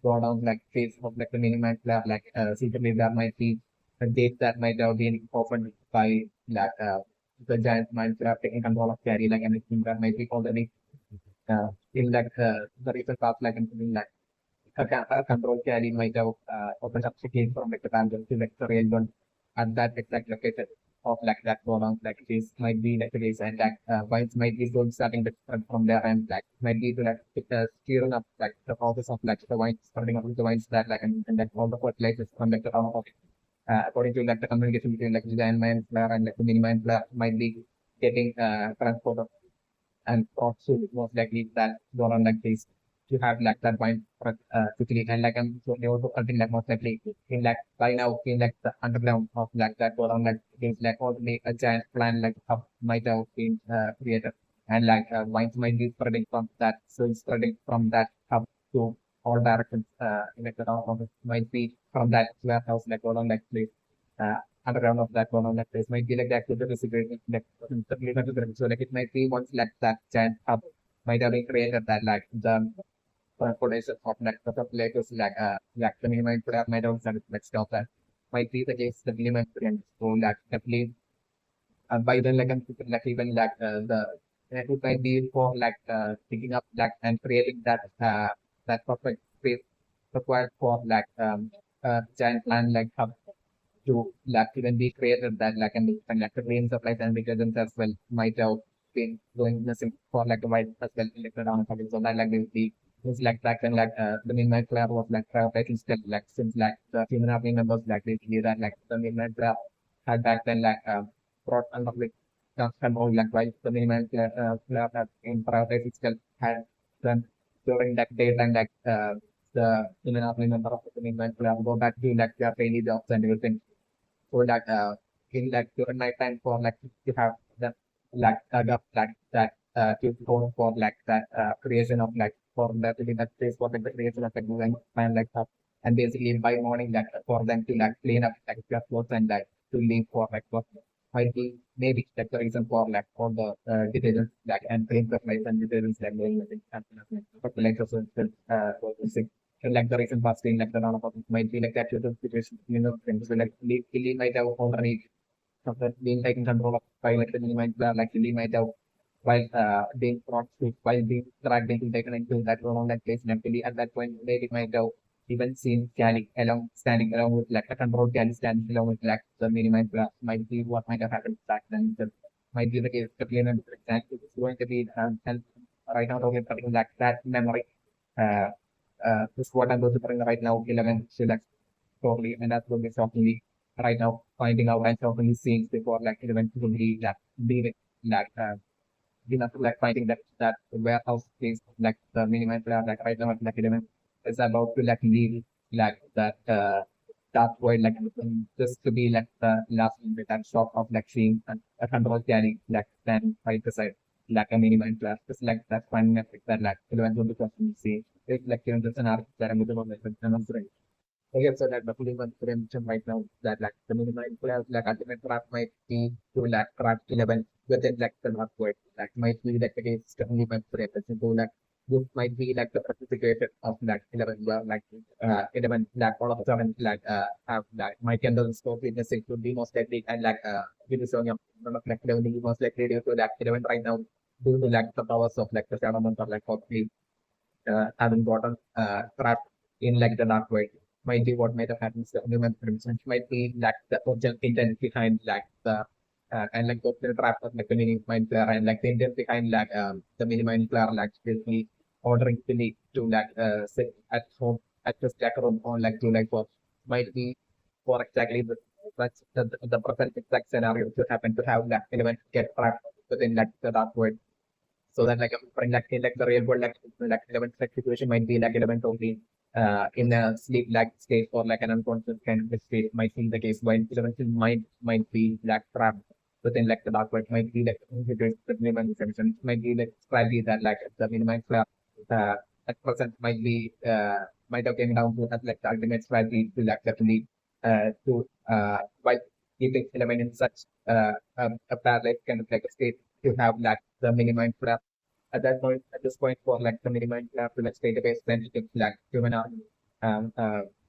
draw down like phase of like the mini Minecraft like secretly there might be a date that might have been opened by like the giant Minecraft taking control of Cali like anything that might be already in like the recent past like something like a control carry might have opened up the gate from like the tangent to like the railgun at that exact location of like that program like this might be like the case and that vines might be going starting to spread from there and like might be to like steering up like the process of like the vines spreading up the vines that like and like all the fertilizers from like the town of according to like the communication between like the giant mind flare and like the mini mind flare might be getting transported and also most likely that gone on like this to have like that point quickly and like I'm so they also something like most likely in like by now in like the underground of like that gone on like things like already a giant plan like hub might have been created and like vines might be spreading from that so it's spreading from that hub to all directions in like the town of it might be from that warehouse like gone on like place uh, underground of that one on that place might be like the activity secret like so like it might be once like that giant hub might have been created that like the transportation of like the populations like the minimum could have might have started like stop that might be the case the minimum and so like definitely by then like I'm like even like the it might be for like picking up like and creating that perfect space required for giant land like hub to like even be created that like and like the brain supplies and mechanisms as well might have been going missing for like a while as well like around something so that like the it's like back then like the midnight club was like prioritizing still like since like the human army members like basically that like the midnight club had back then like brought a lot of like control like while the midnight club had in prioritizing still had done during that daytime like the human army member of the midnight club go back to like their daily jobs and everything so that in like during night time for like to have the like like that to go for like that creation of like for that in that place for like the creation of like design plan like that and basically by morning like for them to like clean up like their clothes and like to leave for like what might be maybe like the reason for like for the detergents like and paint the life and detergents like doing and fertilizers for the sick and like the recent past being like the round of might be like that sort of situation, you know, things so like Lily might have already something being taken control of by like the might like Lily might have while being brought to while being dragged into taken into that role on that place and actually at that point they might have even seen Cali along standing along with like a control Cali standing along with like the mini might might be what might have happened back then. That might be the case to clean and exactly it's going to be and right now talking about like that memory. Uh, this is what I'm going to bring right now, 11 select totally, and that's going to be shockingly. right now finding out and helping scenes before like eventually like leaving like like finding that warehouse space like the minimum player like right now like even is about to like leave like that void like just to be like the last bit and shop of like seeing a control carrying like then right beside like a minimum player just like that finding that like eventually question see it's like even just an art that I'm looking okay, so that roughly one prevention right now that like the minimum players like ultimate trap might be to like trap 11 within like the not word that might be like against only one prevention to like this might be like the participation of like 11 well like 11 like all of a sudden like have like might can the scope witnessing to be most likely and like with the song of like 11 most likely due to like 11 right now due to like the powers of like the shadow month or like having gotten trapped in like the dark void might be what might have happened to the human crimson might be like the original intent behind like the and like the trap of like the minimum player and like the intent behind like the minimum player like basically ordering Billy to like sit at home at the stack room on like to like work might be for exactly the present exact scenario to happen to have that element get trapped within like the dark void so that like in like the real world like 11 like situation might be like 11 only in a sleep like state or like an unconscious kind of state might be the case while 11 might be like trapped within like the dark world might be like the minimum assumption might be like strategy that like the minimum at present might be might have came down to that like the ultimate strategy to like definitely to by keeping 11 in such a paralyzed kind of like a state to have like the minimum at that point, at this point, for like the minimum lab to like database, then you can like human army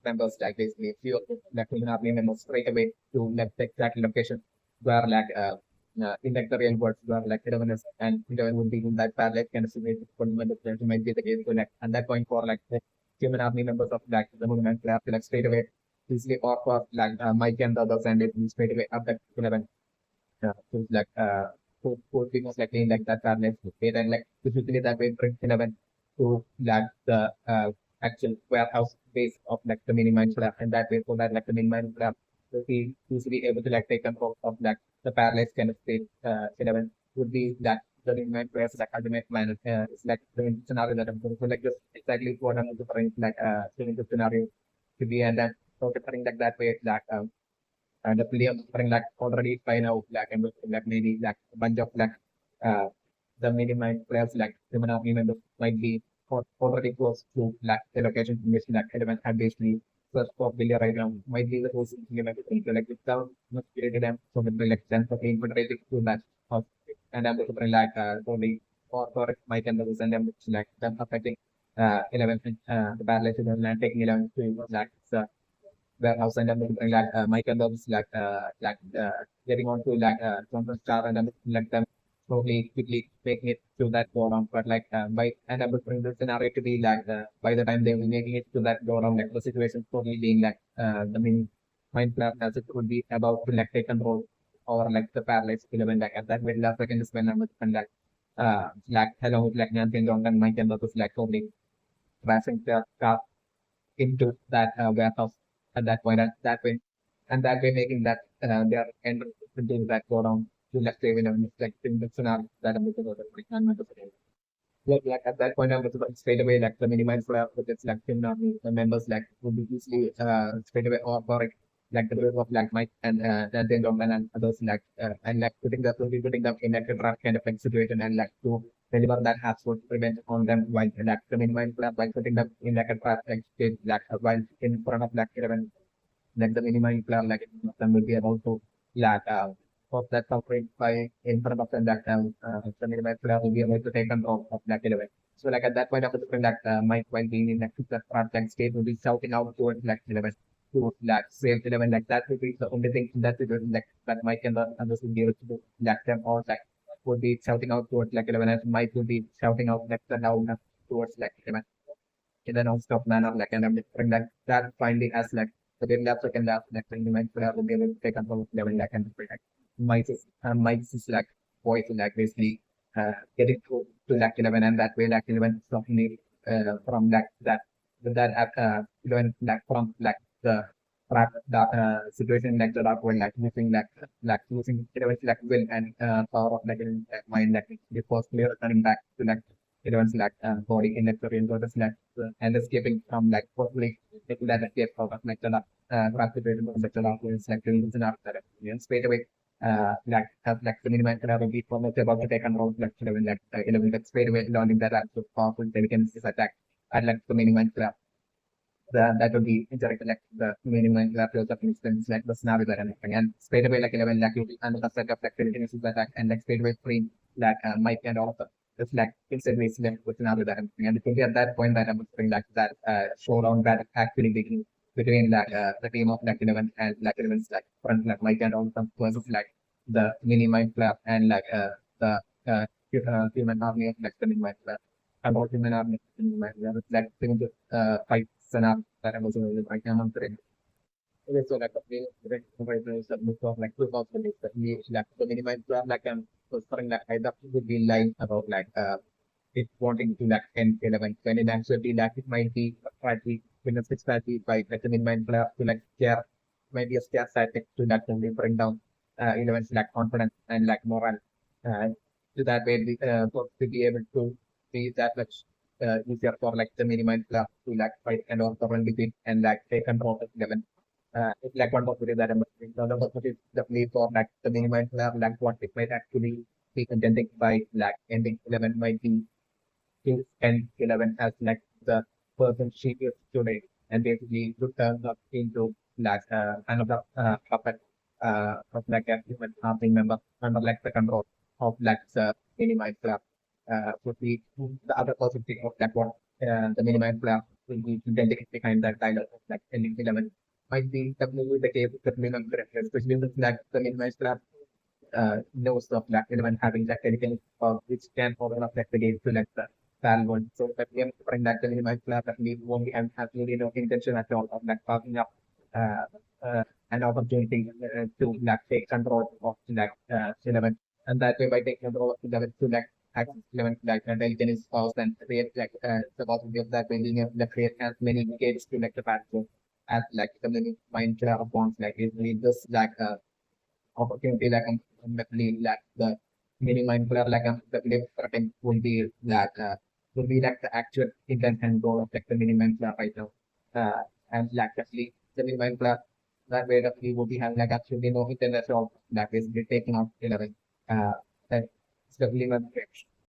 members like basically few of like human army members straight away to like the exact location where like in like the real world where like everyone is and everyone would be in that parallel kind of situation fundamental might be the case. So like at that point for like the human army members of like the movement lab to like straight away easily or for like Mike and the others and it straight away up that 11 so like would be most likely in like that parallel way and like usually that way brings 11 to like the actual warehouse base of like the mini mine lab and that way so that like the mini mine lab will be usually able to like take control of like the parallel kind of state 11 would be that the mini mine players like ultimate man it's like the scenario that I'm going to like just exactly what I'm referring like the scenario to be and then so referring like that way like the player offering like already by now like and like maybe like a bunch of like uh the minimum players like human army members might be already close to like the location in which like element had basically search for Billy right now might be the whole implement like without much created them so with like sense of infiltrating to that of and I'm looking like only for Mike and others and them like them affecting 11 the bad legend and taking 11 to like warehouse and then like Michael Love's getting on to like Johnson Star and then like them slowly quickly making it to that go around. But like by and I would bring the scenario to be like by the time they were making it to that go around, like the situation totally being like the main mind plan as it would be about to like take control or like the paralyzed element like at that very last second is when I would spend like hello like Nancy and John and Mike and Love was like totally crashing their car into that warehouse at that point and that way making that their end into that go down to let's say when I'm like in the scenario that I'm looking at like at that point I'm like, straight away like the minimize flare with its like the members like would be easily straight away or for it like the group of like Mike and then John and others like and like putting them in like a draft kind of like situation and like to deliver that has would prevent on them while like the minimize flare by putting them in like a draft like state like while in front of like 11 like the minimum plan like them will be about to like of that suffering by in front of them that the minimum plan will be able to take control of that 11. So like at that point of the screen that Mike while being in like the front like state will be shouting out towards like 11 to like save 11 like that will be the only thing that will be like that Mike and the others will be able to do like them or like would be shouting out towards like 11 and Mike will be shouting out like the now towards like 11 in a non-stop manner, like, and I'm different that finally as like the very last second last next thing you might be able to take control of level like and like Mike's is like voice like basically getting to like 11 and that way like 11 stopping me from like that with that 11 like from like the track the situation like the dark when like using elements like will and power of like mind like it was clear turning back to like elements like body in like the real world like and escaping from like possibly taking that escape out of like the track situation was like the dark was like the reason after that and straight away like have like the minimum ability for like about to take control like 11 like straight away learning that actual powerful intelligence is attack at like the minimum that would be interact like the minimum level of instance like the scenario and everything. And straight away like 11 like you'll be under the set of like intelligence attack and like straight away free like might and all of the it's like instantly select with another that everything. And it will be at that point that I'm saying like that showdown that actually begin between like the team of like 11 and like 11's like front like might and all of them versus like the mini mind club and like the human army of like the mini mind club. About human army of the mini mind club. It's like fight scenario that I was right now on today. Okay, so like the right now is the book of like proof of the we like the minimize like so starting like either would be lying about like it wanting to like 10 11 when in actually like it might be a strategy when a strategy by like the minimize to like scare maybe a scare tactic to like only bring down 11's like confidence and like morale uh, to that way for to be able to be that much easier for like the minimize to like fight and also run between and like take control of 11 it's like one possibility that I'm looking. The other possibility is definitely for like the minimum like what it might actually be contending by like ending 11 might be Kings and 11 as like the person she is today and basically to turn up into like another puppet of like a human army member under like the control of like the minimum club would be the other possibility of like what the minimum club will be contending behind that title of like ending 11 might be definitely the case with the minimum character, especially with like the minimum club knows of that element having that dedicated which can open up like the game to like the fan world. So that we are bring that in my club that we won't be have absolutely no intention at all of like passing up uh, an opportunity to like take control of like element. And that way by taking control of element to like access element like intelligence powers and create like the possibility of that way being able to create as many gates to like the platform as like the many mind killer bonds like is this like opportunity like definitely like the minimum player like the play starting will be like will be like the actual intent and goal of like the minimum player right now. And like actually the minimum player that way definitely will be having like actually no intent at all that is taking out 11. Uh, that it's definitely not great.